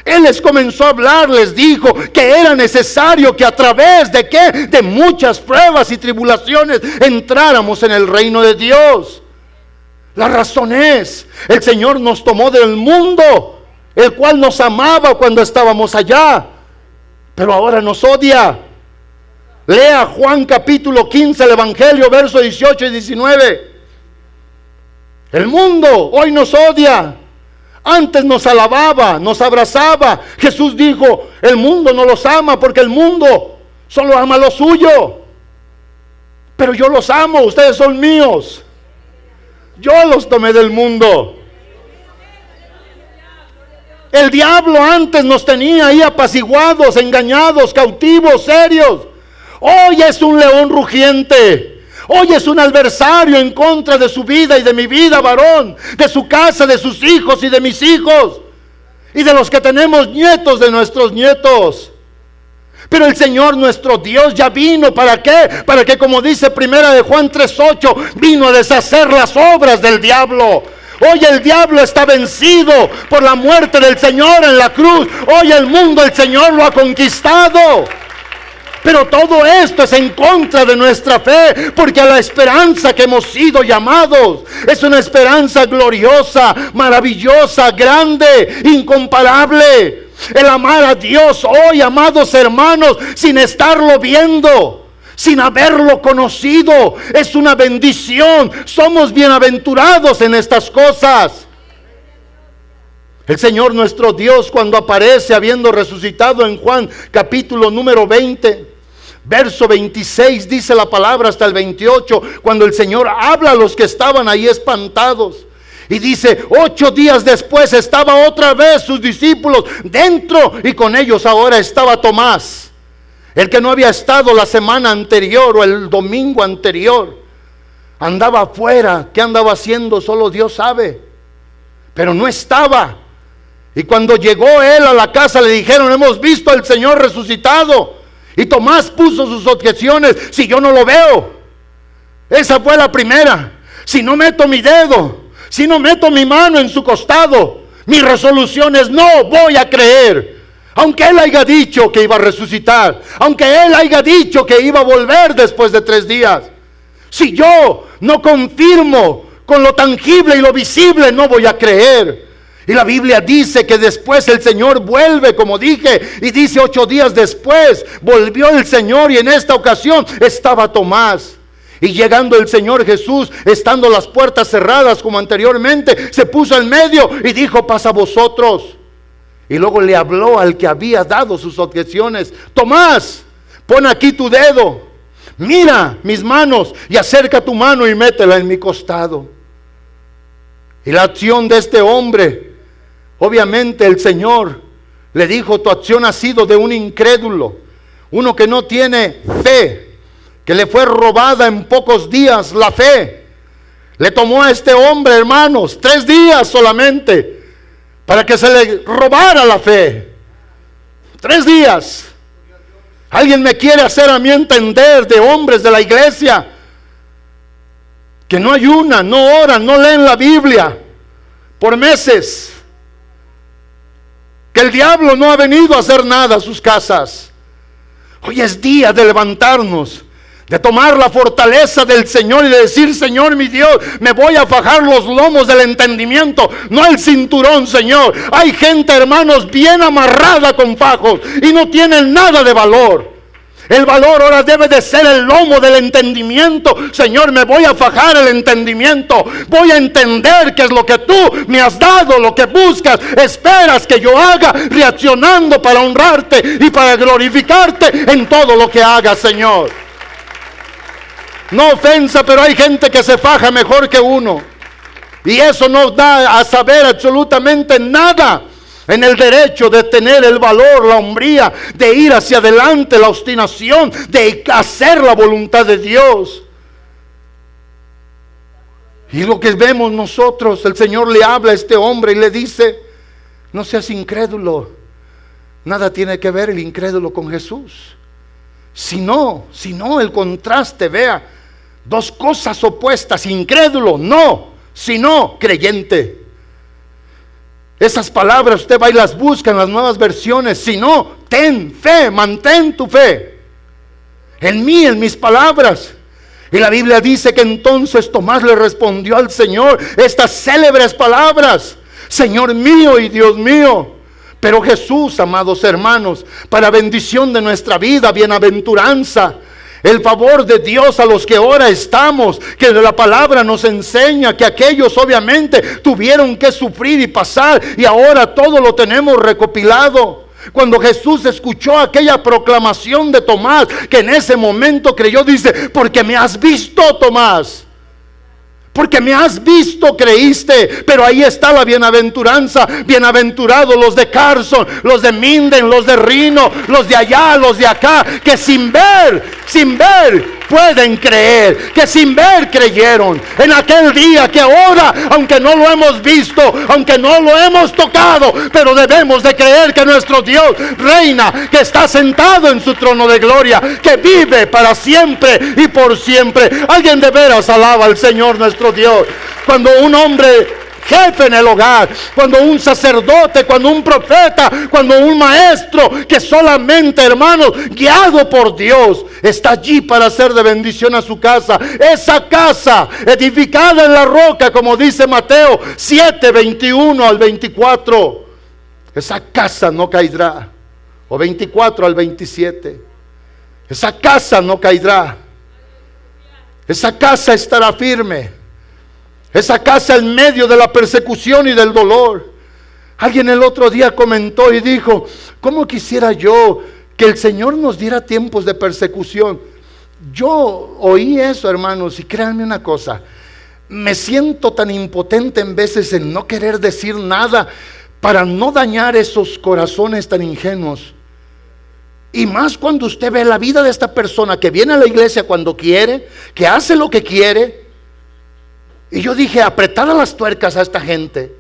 Speaker 1: Él les comenzó a hablar, les dijo que era necesario que a través de ¿qué? De muchas pruebas y tribulaciones entráramos en el reino de Dios. La razón es, el Señor nos tomó del mundo, el cual nos amaba cuando estábamos allá, pero ahora nos odia. Lea Juan capítulo 15, el Evangelio, versos 18 y 19. El mundo hoy nos odia. Antes nos alababa, nos abrazaba. Jesús dijo, el mundo no los ama porque el mundo solo ama lo suyo. Pero yo los amo, ustedes son míos. Yo los tomé del mundo. El diablo antes nos tenía ahí apaciguados, engañados, cautivos, serios. Hoy es un león rugiente. Hoy es un adversario en contra de su vida y de mi vida, varón, de su casa, de sus hijos y de mis hijos, y de los que tenemos nietos de nuestros nietos. Pero el Señor nuestro Dios ya vino, ¿para qué? Para que, como dice 1 Juan 3:8, vino a deshacer las obras del diablo. Hoy el diablo está vencido por la muerte del Señor en la cruz. Hoy el mundo, el Señor lo ha conquistado. Pero todo esto es en contra de nuestra fe, porque a la esperanza que hemos sido llamados es una esperanza gloriosa, maravillosa, grande, incomparable. El amar a Dios hoy, amados hermanos, sin estarlo viendo, sin haberlo conocido, es una bendición. Somos bienaventurados en estas cosas. El Señor nuestro Dios, cuando aparece habiendo resucitado en Juan capítulo número 20, verso 26, dice la palabra hasta el 28, cuando el Señor habla a los que estaban ahí espantados. Y dice, 8 días después estaba otra vez sus discípulos dentro, y con ellos ahora estaba Tomás, el que no había estado la semana anterior o el domingo anterior. Andaba afuera. ¿Qué andaba haciendo? Solo Dios sabe. Pero no estaba. Y cuando llegó él a la casa le dijeron, hemos visto al Señor resucitado. Y Tomás puso sus objeciones, si yo no lo veo. Esa fue la primera. Si no meto mi dedo, si no meto mi mano en su costado, mi resolución es no voy a creer. Aunque él haya dicho que iba a resucitar, aunque él haya dicho que iba a volver después de 3 días. Si yo no confirmo con lo tangible y lo visible, no voy a creer. Y la Biblia dice que después el Señor vuelve, como dije, y dice 8 días después volvió el Señor, y en esta ocasión estaba Tomás. Y llegando el Señor Jesús, estando las puertas cerradas como anteriormente, se puso en medio y dijo, pasa vosotros. Y luego le habló al que había dado sus objeciones, Tomás, pon aquí tu dedo, mira mis manos y acerca tu mano y métela en mi costado. Y la acción de este hombre, obviamente el Señor le dijo, tu acción ha sido de un incrédulo, uno que no tiene fe, que le fue robada en pocos días la fe. Le tomó a este hombre, hermanos, 3 días solamente para que se le robara la fe. 3 días. Alguien me quiere hacer a mí entender de hombres de la iglesia que no ayunan, no oran, no leen la Biblia por meses, que el diablo no ha venido a hacer nada a sus casas. Hoy es día de levantarnos, de tomar la fortaleza del Señor y de decir, Señor mi Dios, me voy a fajar los lomos del entendimiento, no el cinturón, Señor. Hay gente, hermanos, bien amarrada con fajos y no tienen nada de valor. El valor ahora debe de ser el lomo del entendimiento. Señor, me voy a fajar el entendimiento. Voy a entender qué es lo que tú me has dado, lo que buscas, esperas que yo haga, reaccionando para honrarte y para glorificarte en todo lo que haga, Señor. No ofensa, pero hay gente que se faja mejor que uno. Y eso nos da a saber absolutamente nada en el derecho de tener el valor, la hombría, de ir hacia adelante, la obstinación, de hacer la voluntad de Dios. Y lo que vemos nosotros, el Señor le habla a este hombre y le dice, no seas incrédulo. Nada tiene que ver el incrédulo con Jesús. Si no el contraste, vea, 2 cosas opuestas, incrédulo, no, sino creyente. Esas palabras usted va y las busca en las nuevas versiones. Si no, ten fe, mantén tu fe en mí, en mis palabras. Y la Biblia dice que entonces Tomás le respondió al Señor estas célebres palabras, Señor mío y Dios mío. Pero Jesús, amados hermanos, para bendición de nuestra vida, bienaventuranza, el favor de Dios a los que ahora estamos, que la palabra nos enseña que aquellos obviamente tuvieron que sufrir y pasar, y ahora todo lo tenemos recopilado. Cuando Jesús escuchó aquella proclamación de Tomás, que en ese momento creyó, dice, porque me has visto, Tomás. Porque me has visto, creíste. Pero ahí está la bienaventuranza. Bienaventurados los de Carson, los de Minden, los de Reno, los de allá, los de acá, que sin ver pueden creer, que sin ver creyeron en aquel día, que ahora, aunque no lo hemos visto, aunque no lo hemos tocado, pero debemos de creer que nuestro Dios reina, que está sentado en su trono de gloria, que vive para siempre y por siempre. Alguien de veras alaba al Señor nuestro Dios. Cuando un hombre jefe en el hogar, cuando un sacerdote, cuando un profeta, cuando un maestro que solamente, hermanos, guiado por Dios, está allí para hacer de bendición a su casa. Esa casa edificada en la roca, como dice Mateo 7, 21 al 24. Esa casa no caerá. O 24 al 27. Esa casa no caerá. Esa casa estará firme. Esa casa en medio de la persecución y del dolor. Alguien el otro día comentó y dijo: ¿cómo quisiera yo que el Señor nos diera tiempos de persecución? Yo oí eso, hermanos, y créanme una cosa, me siento tan impotente en veces en no querer decir nada para no dañar esos corazones tan ingenuos. Y más cuando usted ve la vida de esta persona que viene a la iglesia cuando quiere, que hace lo que quiere. Y yo dije, apretar a las tuercas a esta gente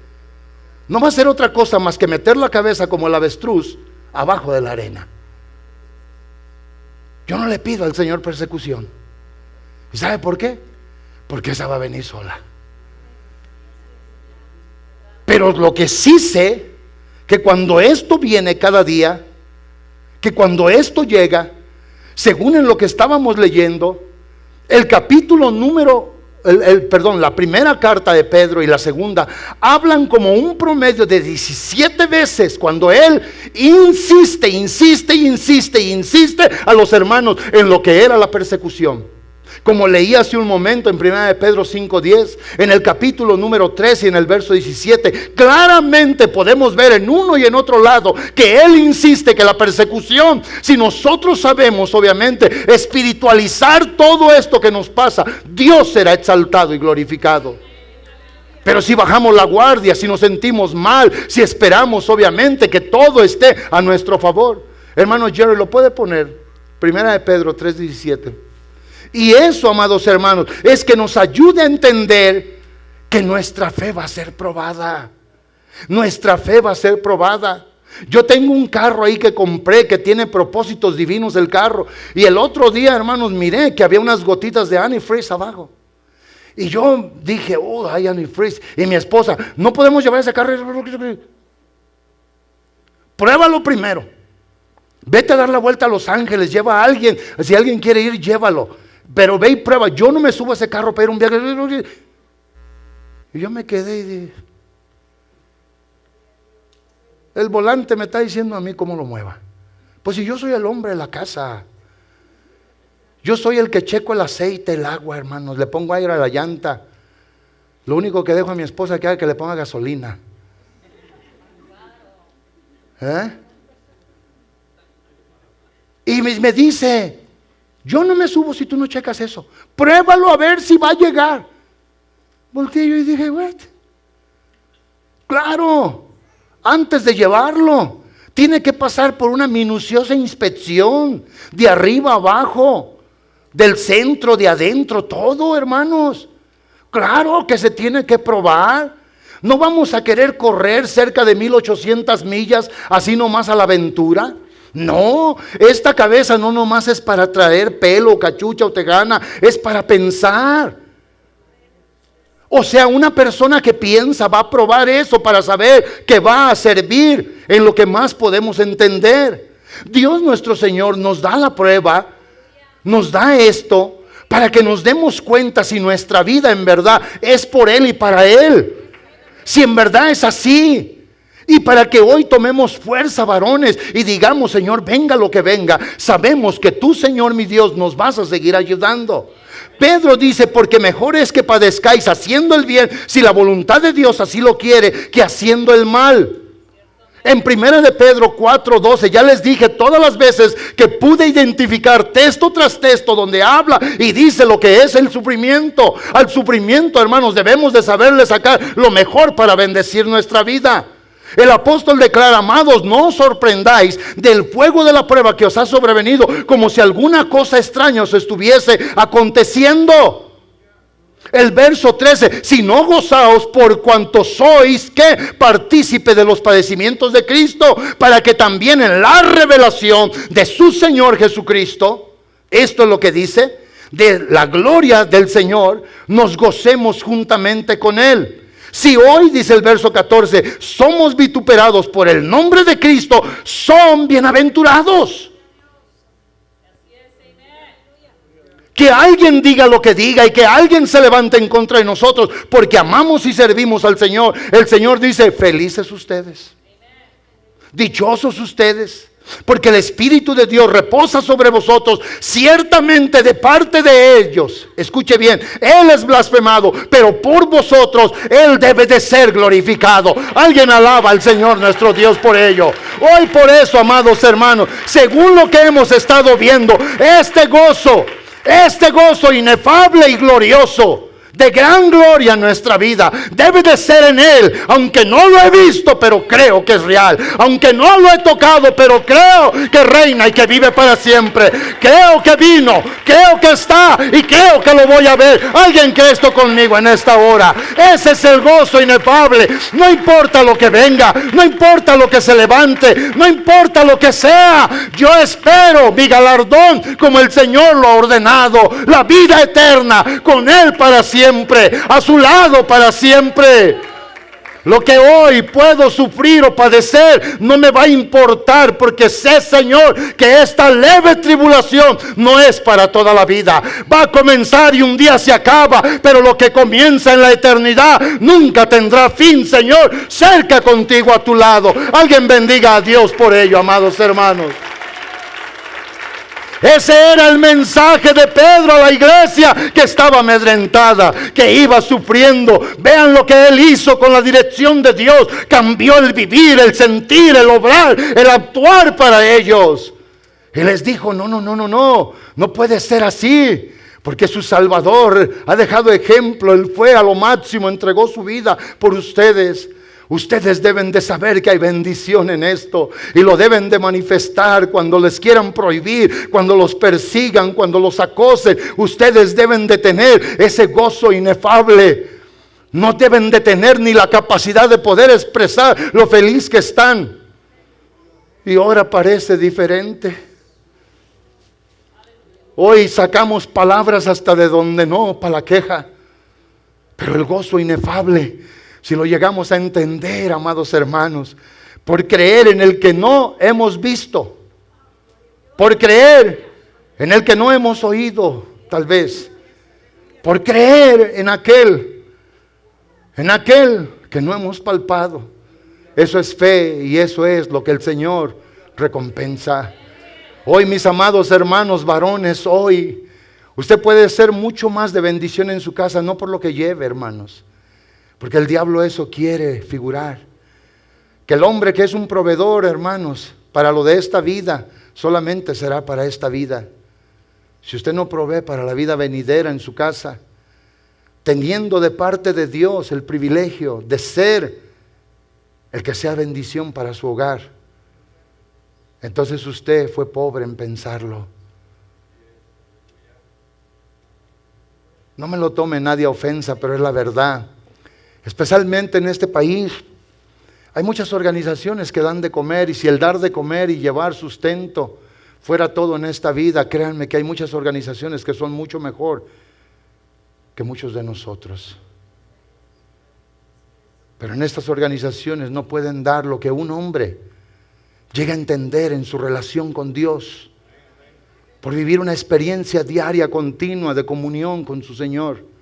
Speaker 1: no va a ser otra cosa más que meter la cabeza como el avestruz abajo de la arena. Yo no le pido al Señor persecución. ¿Y sabe por qué? Porque esa va a venir sola. Pero lo que sí sé, que cuando esto viene cada día, que cuando esto llega, según en lo que estábamos leyendo, el capítulo número, la primera carta de Pedro y la segunda, hablan como un promedio de 17 veces cuando él insiste a los hermanos en lo que era la persecución. Como leí hace un momento en 1 de Pedro 5:10, en el capítulo número 3 y en el verso 17, claramente podemos ver en uno y en otro lado que él insiste que la persecución, si nosotros sabemos obviamente espiritualizar todo esto que nos pasa, Dios será exaltado y glorificado. Pero si bajamos la guardia, si nos sentimos mal, si esperamos obviamente que todo esté a nuestro favor. Hermano Jerry, ¿lo puede poner? 1 de Pedro 3:17. Y eso, amados hermanos, es que nos ayude a entender que nuestra fe va a ser probada. Nuestra fe va a ser probada. Yo tengo un carro ahí que compré, que tiene propósitos divinos el carro. Y el otro día, hermanos, miré que había unas gotitas de antifreeze abajo. Y yo dije, oh, hay antifreeze. Y mi esposa, no podemos llevar ese carro. Pruébalo primero. Vete a dar la vuelta a Los Ángeles, lleva a alguien. Si alguien quiere ir, llévalo. Pero ve y prueba. Yo no me subo a ese carro para ir a un viaje. Y yo me quedé y dije, el volante me está diciendo a mí cómo lo mueva. Pues si yo soy el hombre de la casa, yo soy el que checo el aceite, el agua, hermanos, le pongo aire a la llanta. Lo único que dejo a mi esposa que haga es que le ponga gasolina. Y me dice, yo no me subo si tú no checas eso. Pruébalo a ver si va a llegar. Volteé yo y dije, what? Claro, antes de llevarlo, tiene que pasar por una minuciosa inspección, de arriba a abajo, del centro, de adentro, todo, hermanos. Claro que se tiene que probar. No vamos a querer correr cerca de 1800 millas así nomás a la aventura. No, esta cabeza no nomás es para traer pelo, cachucha o tegana, es para pensar. O sea, una persona que piensa va a probar eso para saber que va a servir en lo que más podemos entender. Dios nuestro Señor nos da la prueba, nos da esto para que nos demos cuenta si nuestra vida en verdad es por Él y para Él. Si en verdad es así. Y para que hoy tomemos fuerza, varones, y digamos, Señor, venga lo que venga, sabemos que tú, Señor mi Dios, nos vas a seguir ayudando. Pedro dice, porque mejor es que padezcáis haciendo el bien, si la voluntad de Dios así lo quiere, que haciendo el mal. En 1 de Pedro 4:12, ya les dije todas las veces que pude identificar texto tras texto donde habla y dice lo que es el sufrimiento. Al sufrimiento, hermanos, debemos de saberle sacar lo mejor para bendecir nuestra vida. El apóstol declara, amados, no os sorprendáis del fuego de la prueba que os ha sobrevenido, como si alguna cosa extraña os estuviese aconteciendo. El verso 13, si no gozaos por cuanto sois, ¿qué? Partícipe de los padecimientos de Cristo, para que también en la revelación de su Señor Jesucristo, esto es lo que dice, de la gloria del Señor, nos gocemos juntamente con Él. Si hoy, dice el verso 14, somos vituperados por el nombre de Cristo, son bienaventurados. Que alguien diga lo que diga y que alguien se levante en contra de nosotros porque amamos y servimos al Señor. El Señor dice, felices ustedes, dichosos ustedes, porque el Espíritu de Dios reposa sobre vosotros, ciertamente de parte de ellos. Escuche bien, Él es blasfemado, pero por vosotros Él debe de ser glorificado. Alguien alaba al Señor nuestro Dios por ello. Hoy por eso, amados hermanos, según lo que hemos estado viendo, este gozo inefable y glorioso, de gran gloria en nuestra vida, debe de ser en Él. Aunque no lo he visto, pero creo que es real. Aunque no lo he tocado, pero creo que reina y que vive para siempre. Creo que vino, creo que está y creo que lo voy a ver. Alguien cree esto conmigo en esta hora. Ese es el gozo inefable. No importa lo que venga, no importa lo que se levante, no importa lo que sea. Yo espero mi galardón como el Señor lo ha ordenado, la vida eterna con Él para siempre, a su lado para siempre. Lo que hoy puedo sufrir o padecer no me va a importar, porque sé, Señor, que esta leve tribulación no es para toda la vida. Va a comenzar y un día se acaba, pero lo que comienza en la eternidad nunca tendrá fin, Señor, cerca contigo a tu lado. Alguien bendiga a Dios por ello, amados hermanos. Ese era el mensaje de Pedro a la iglesia que estaba amedrentada, que iba sufriendo. Vean lo que él hizo con la dirección de Dios. Cambió el vivir, el sentir, el obrar, el actuar para ellos. Y les dijo, no puede ser así. Porque su Salvador ha dejado ejemplo. Él fue a lo máximo, entregó su vida por ustedes. Ustedes deben de saber que hay bendición en esto y lo deben de manifestar cuando les quieran prohibir, cuando los persigan, cuando los acosen. Ustedes deben de tener ese gozo inefable. No deben de tener ni la capacidad de poder expresar lo feliz que están. Y ahora parece diferente. Hoy sacamos palabras hasta de donde no, para la queja. Pero el gozo inefable, si lo llegamos a entender, amados hermanos, por creer en el que no hemos visto, por creer en el que no hemos oído, tal vez, por creer en aquel que no hemos palpado. Eso es fe y eso es lo que el Señor recompensa. Hoy, mis amados hermanos varones, hoy usted puede ser mucho más de bendición en su casa, no por lo que lleve, hermanos. Porque el diablo eso quiere figurar. Que el hombre que es un proveedor, hermanos, para lo de esta vida, solamente será para esta vida. Si usted no provee para la vida venidera en su casa, teniendo de parte de Dios el privilegio de ser el que sea bendición para su hogar, entonces usted fue pobre en pensarlo. No me lo tome nadie a ofensa, pero es la verdad. Especialmente en este país hay muchas organizaciones que dan de comer, y si el dar de comer y llevar sustento fuera todo en esta vida, créanme que hay muchas organizaciones que son mucho mejor que muchos de nosotros. Pero en estas organizaciones no pueden dar lo que un hombre llega a entender en su relación con Dios, por vivir una experiencia diaria continua de comunión con su Señor.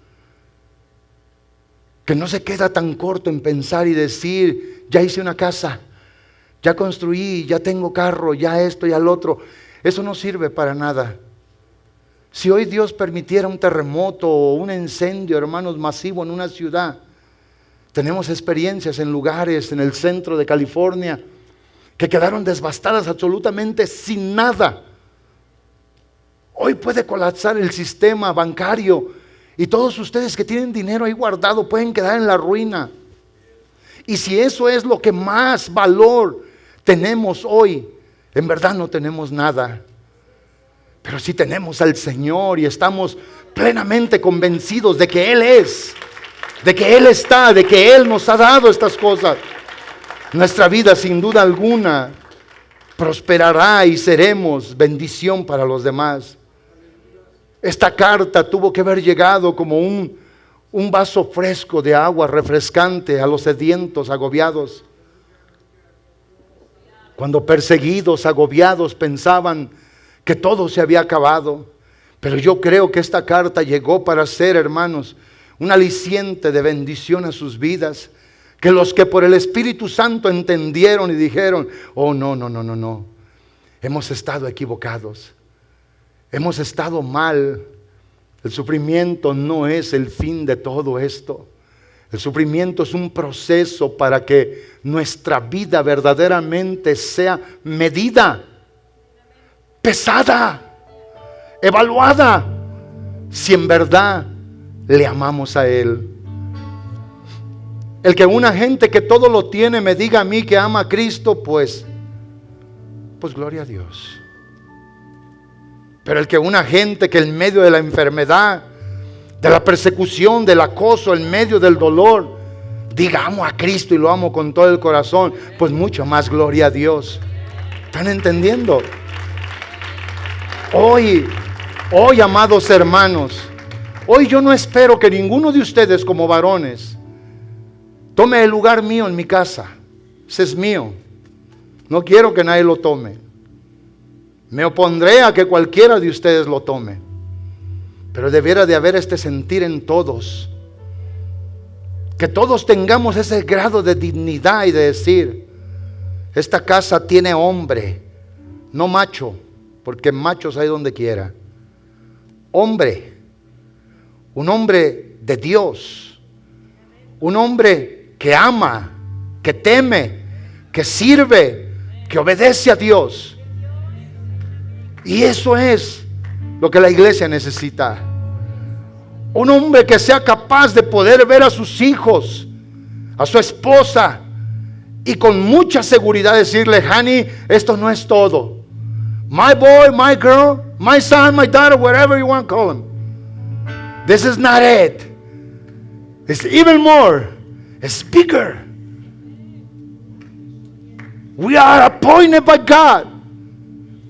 Speaker 1: Que no se queda tan corto en pensar y decir, ya hice una casa, ya construí, ya tengo carro, ya esto y al otro. Eso no sirve para nada. Si hoy Dios permitiera un terremoto o un incendio, hermanos, masivo en una ciudad, tenemos experiencias en lugares en el centro de California que quedaron devastadas absolutamente sin nada. Hoy puede colapsar el sistema bancario. Y todos ustedes que tienen dinero ahí guardado pueden quedar en la ruina. Y si eso es lo que más valor tenemos hoy, en verdad no tenemos nada. Pero si tenemos al Señor y estamos plenamente convencidos de que Él es, de que Él está, de que Él nos ha dado estas cosas, nuestra vida sin duda alguna prosperará y seremos bendición para los demás. Esta carta tuvo que haber llegado como un vaso fresco de agua refrescante a los sedientos, agobiados. Cuando perseguidos, agobiados, pensaban que todo se había acabado. Pero yo creo que esta carta llegó para ser, hermanos, un aliciente de bendición a sus vidas. Que los que por el Espíritu Santo entendieron y dijeron: oh, no. Hemos estado equivocados. Hemos estado mal. El sufrimiento no es el fin de todo esto. El sufrimiento es un proceso para que nuestra vida verdaderamente sea medida, pesada, evaluada, si en verdad le amamos a Él. El que una gente que todo lo tiene me diga a mí que ama a Cristo, pues gloria a Dios. Pero el que una gente que en medio de la enfermedad, de la persecución, del acoso, en medio del dolor, diga amo a Cristo y lo amo con todo el corazón, pues mucho más gloria a Dios. ¿Están entendiendo? Hoy, amados hermanos, hoy yo no espero que ninguno de ustedes como varones tome el lugar mío en mi casa. Ese es mío. No quiero que nadie lo tome. Me opondré a que cualquiera de ustedes lo tome. Pero debiera de haber este sentir en todos. Que todos tengamos ese grado de dignidad y de decir: esta casa tiene hombre, no macho, porque machos hay donde quiera. Hombre, un hombre de Dios, un hombre que ama, que teme, que sirve, que obedece a Dios. Y eso es lo que la iglesia necesita. Un hombre que sea capaz de poder ver a sus hijos, a su esposa, y con mucha seguridad decirle: honey, esto no es todo. My boy, my girl, my son, my daughter, whatever you want to call them. This is not it. It's even more. It's bigger. We are appointed by God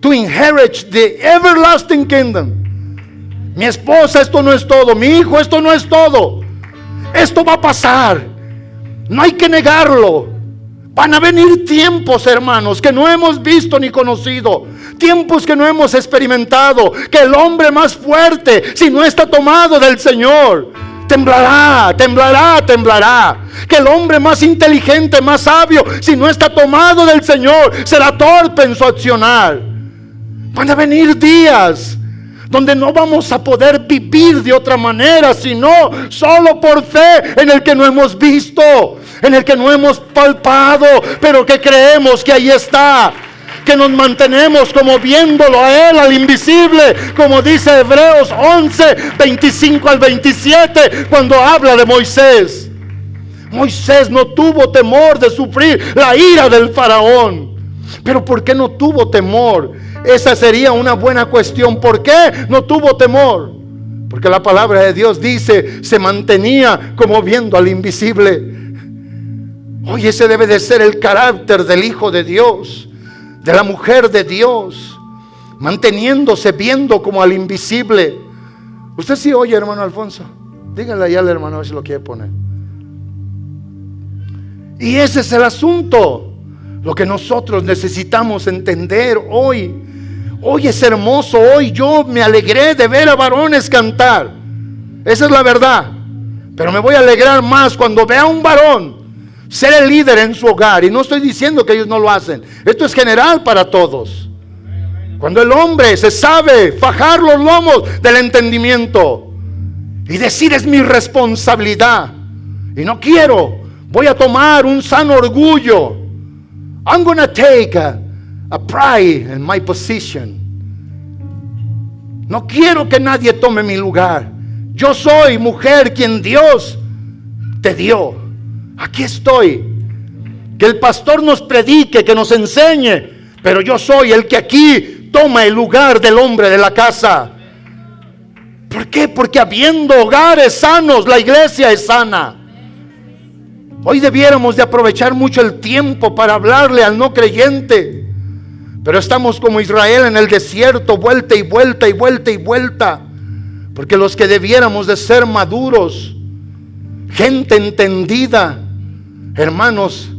Speaker 1: to inherit the everlasting kingdom. Mi esposa, esto no es todo. Mi hijo, esto no es todo. Esto va a pasar. No hay que negarlo. Van a venir tiempos, hermanos, que no hemos visto ni conocido. Tiempos que no hemos experimentado. Que el hombre más fuerte, si no está tomado del Señor, temblará. Que el hombre más inteligente, más sabio, si no está tomado del Señor, será torpe en su accionar. Van a venir días donde no vamos a poder vivir de otra manera, sino solo por fe en el que no hemos visto, en el que no hemos palpado, pero que creemos que ahí está. Que nos mantenemos como viéndolo a Él, al invisible, como dice Hebreos 11, 25 al 27, cuando habla de Moisés. Moisés no tuvo temor de sufrir la ira del faraón. Pero ¿por qué no tuvo temor? Esa sería una buena cuestión. ¿Por qué no tuvo temor? Porque la palabra de Dios dice: se mantenía como viendo al invisible. Hoy ese debe de ser el carácter del Hijo de Dios, de la mujer de Dios, manteniéndose viendo como al invisible. Usted sí oye, hermano Alfonso. Díganle allá al hermano a ver si lo quiere poner. Y ese es el asunto. Lo que nosotros necesitamos entender hoy. Hoy es hermoso. Hoy yo me alegré de ver a varones cantar. Esa es la verdad. Pero me voy a alegrar más cuando vea a un varón ser el líder en su hogar. Y no estoy diciendo que ellos no lo hacen. Esto es general para todos. Cuando el hombre se sabe fajar los lomos del entendimiento y decir: es mi responsabilidad y no quiero, voy a tomar un sano orgullo. I'm going to take a pride in my position. No quiero que nadie tome mi lugar. Yo soy, mujer, quien Dios te dio. Aquí estoy. Que el pastor nos predique, que nos enseñe, pero yo soy el que aquí toma el lugar del hombre de la casa. ¿Por qué? Porque habiendo hogares sanos, la iglesia es sana. Hoy debiéramos de aprovechar mucho el tiempo para hablarle al no creyente. Pero estamos como Israel en el desierto, vuelta y vuelta y vuelta y vuelta. Porque los que debiéramos de ser maduros, gente entendida, hermanos,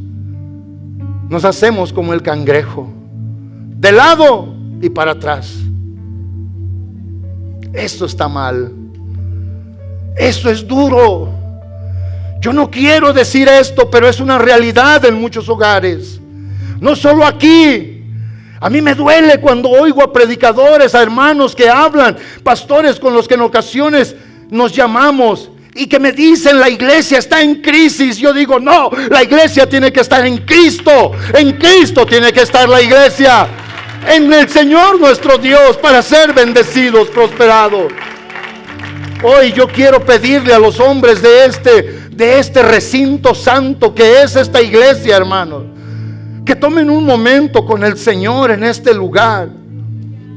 Speaker 1: nos hacemos como el cangrejo, de lado y para atrás. Esto está mal. Eso es duro. Yo no quiero decir esto, pero es una realidad en muchos hogares. No solo aquí. A mí me duele cuando oigo a predicadores, a hermanos que hablan, pastores con los que en ocasiones nos llamamos y que me dicen la iglesia está en crisis. Yo digo, no, la iglesia tiene que estar en Cristo. En Cristo tiene que estar la iglesia. En el Señor nuestro Dios, para ser bendecidos, prosperados. Hoy yo quiero pedirle a los hombres de este recinto santo que es esta iglesia, hermanos, que tomen un momento con el Señor en este lugar.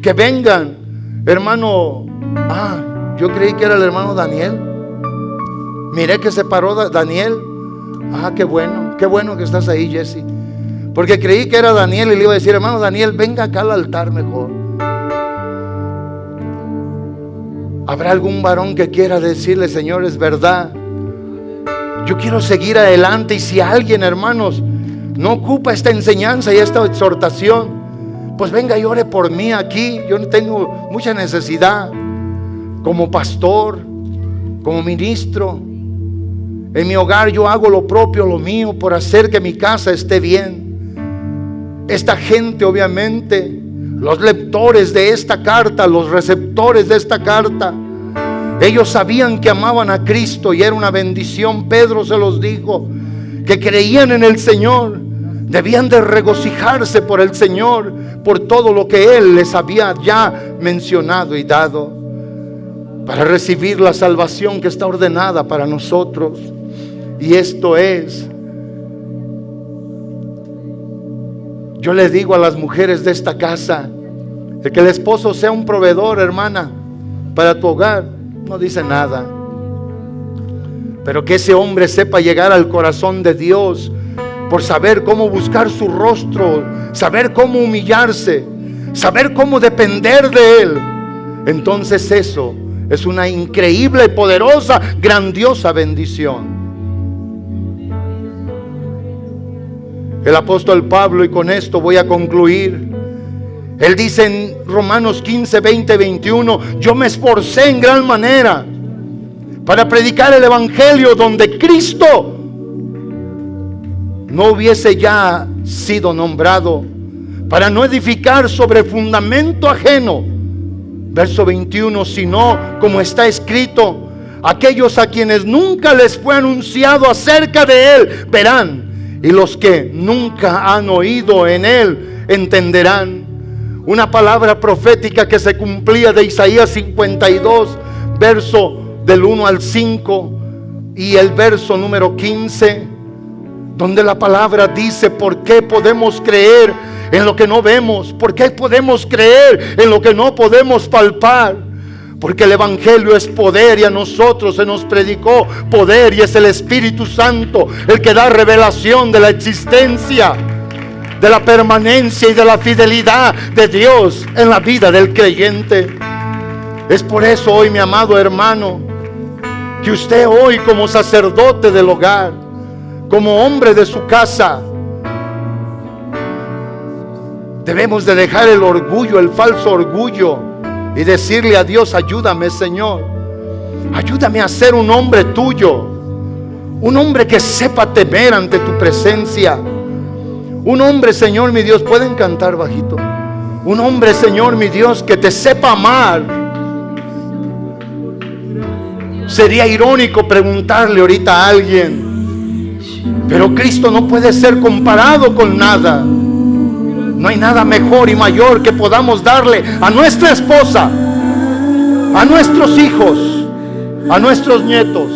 Speaker 1: Que vengan, hermano. Yo creí que era el hermano Daniel. Miré que se paró Daniel. Qué bueno que estás ahí, Jesse. Porque creí que era Daniel y le iba a decir, hermano Daniel, venga acá al altar mejor. ¿Habrá algún varón que quiera decirle, Señor, es verdad? Yo quiero seguir adelante. Y si alguien, hermanos, no ocupa esta enseñanza y esta exhortación, pues venga y ore por mí aquí. Yo no tengo mucha necesidad. Como pastor, como ministro, en mi hogar yo hago lo propio, lo mío, por hacer que mi casa esté bien. Esta gente, obviamente, los lectores de esta carta, los receptores de esta carta, ellos sabían que amaban a Cristo y era una bendición. Pedro se los dijo, que creían en el Señor. Debían de regocijarse por el Señor, por todo lo que Él les había ya mencionado y dado, para recibir la salvación que está ordenada para nosotros. Y esto es, yo le digo a las mujeres de esta casa, el que el esposo sea un proveedor, hermana, para tu hogar, no dice nada. Pero que ese hombre sepa llegar al corazón de Dios por saber cómo buscar su rostro, saber cómo humillarse, saber cómo depender de Él. Entonces eso es una increíble, poderosa, grandiosa bendición. El apóstol Pablo, y con esto voy a concluir, él dice en Romanos 15, 20, 21, yo me esforcé en gran manera para predicar el evangelio donde Cristo no hubiese ya sido nombrado, para no edificar sobre fundamento ajeno. Verso 21, sino como está escrito, aquellos a quienes nunca les fue anunciado acerca de Él verán, y los que nunca han oído en Él entenderán. Una palabra profética que se cumplía de Isaías 52, verso del 1 al 5 y el verso número 15, donde la palabra dice: ¿por qué podemos creer en lo que no vemos? ¿Por qué podemos creer en lo que no podemos palpar? Porque el evangelio es poder, y a nosotros se nos predicó poder, y es el Espíritu Santo el que da revelación de la existencia, de la permanencia y de la fidelidad de Dios en la vida del creyente. Es por eso hoy, mi amado hermano, que usted hoy, como sacerdote del hogar, como hombre de su casa, debemos de dejar el orgullo, el falso orgullo, y decirle a Dios: ayúdame, Señor, ayúdame a ser un hombre tuyo, un hombre que sepa temer ante tu presencia, un hombre, Señor mi Dios, pueden cantar bajito, un hombre, Señor mi Dios, que te sepa amar. Sería irónico preguntarle ahorita a alguien, pero Cristo no puede ser comparado con nada. No hay nada mejor y mayor que podamos darle a nuestra esposa, a nuestros hijos, a nuestros nietos.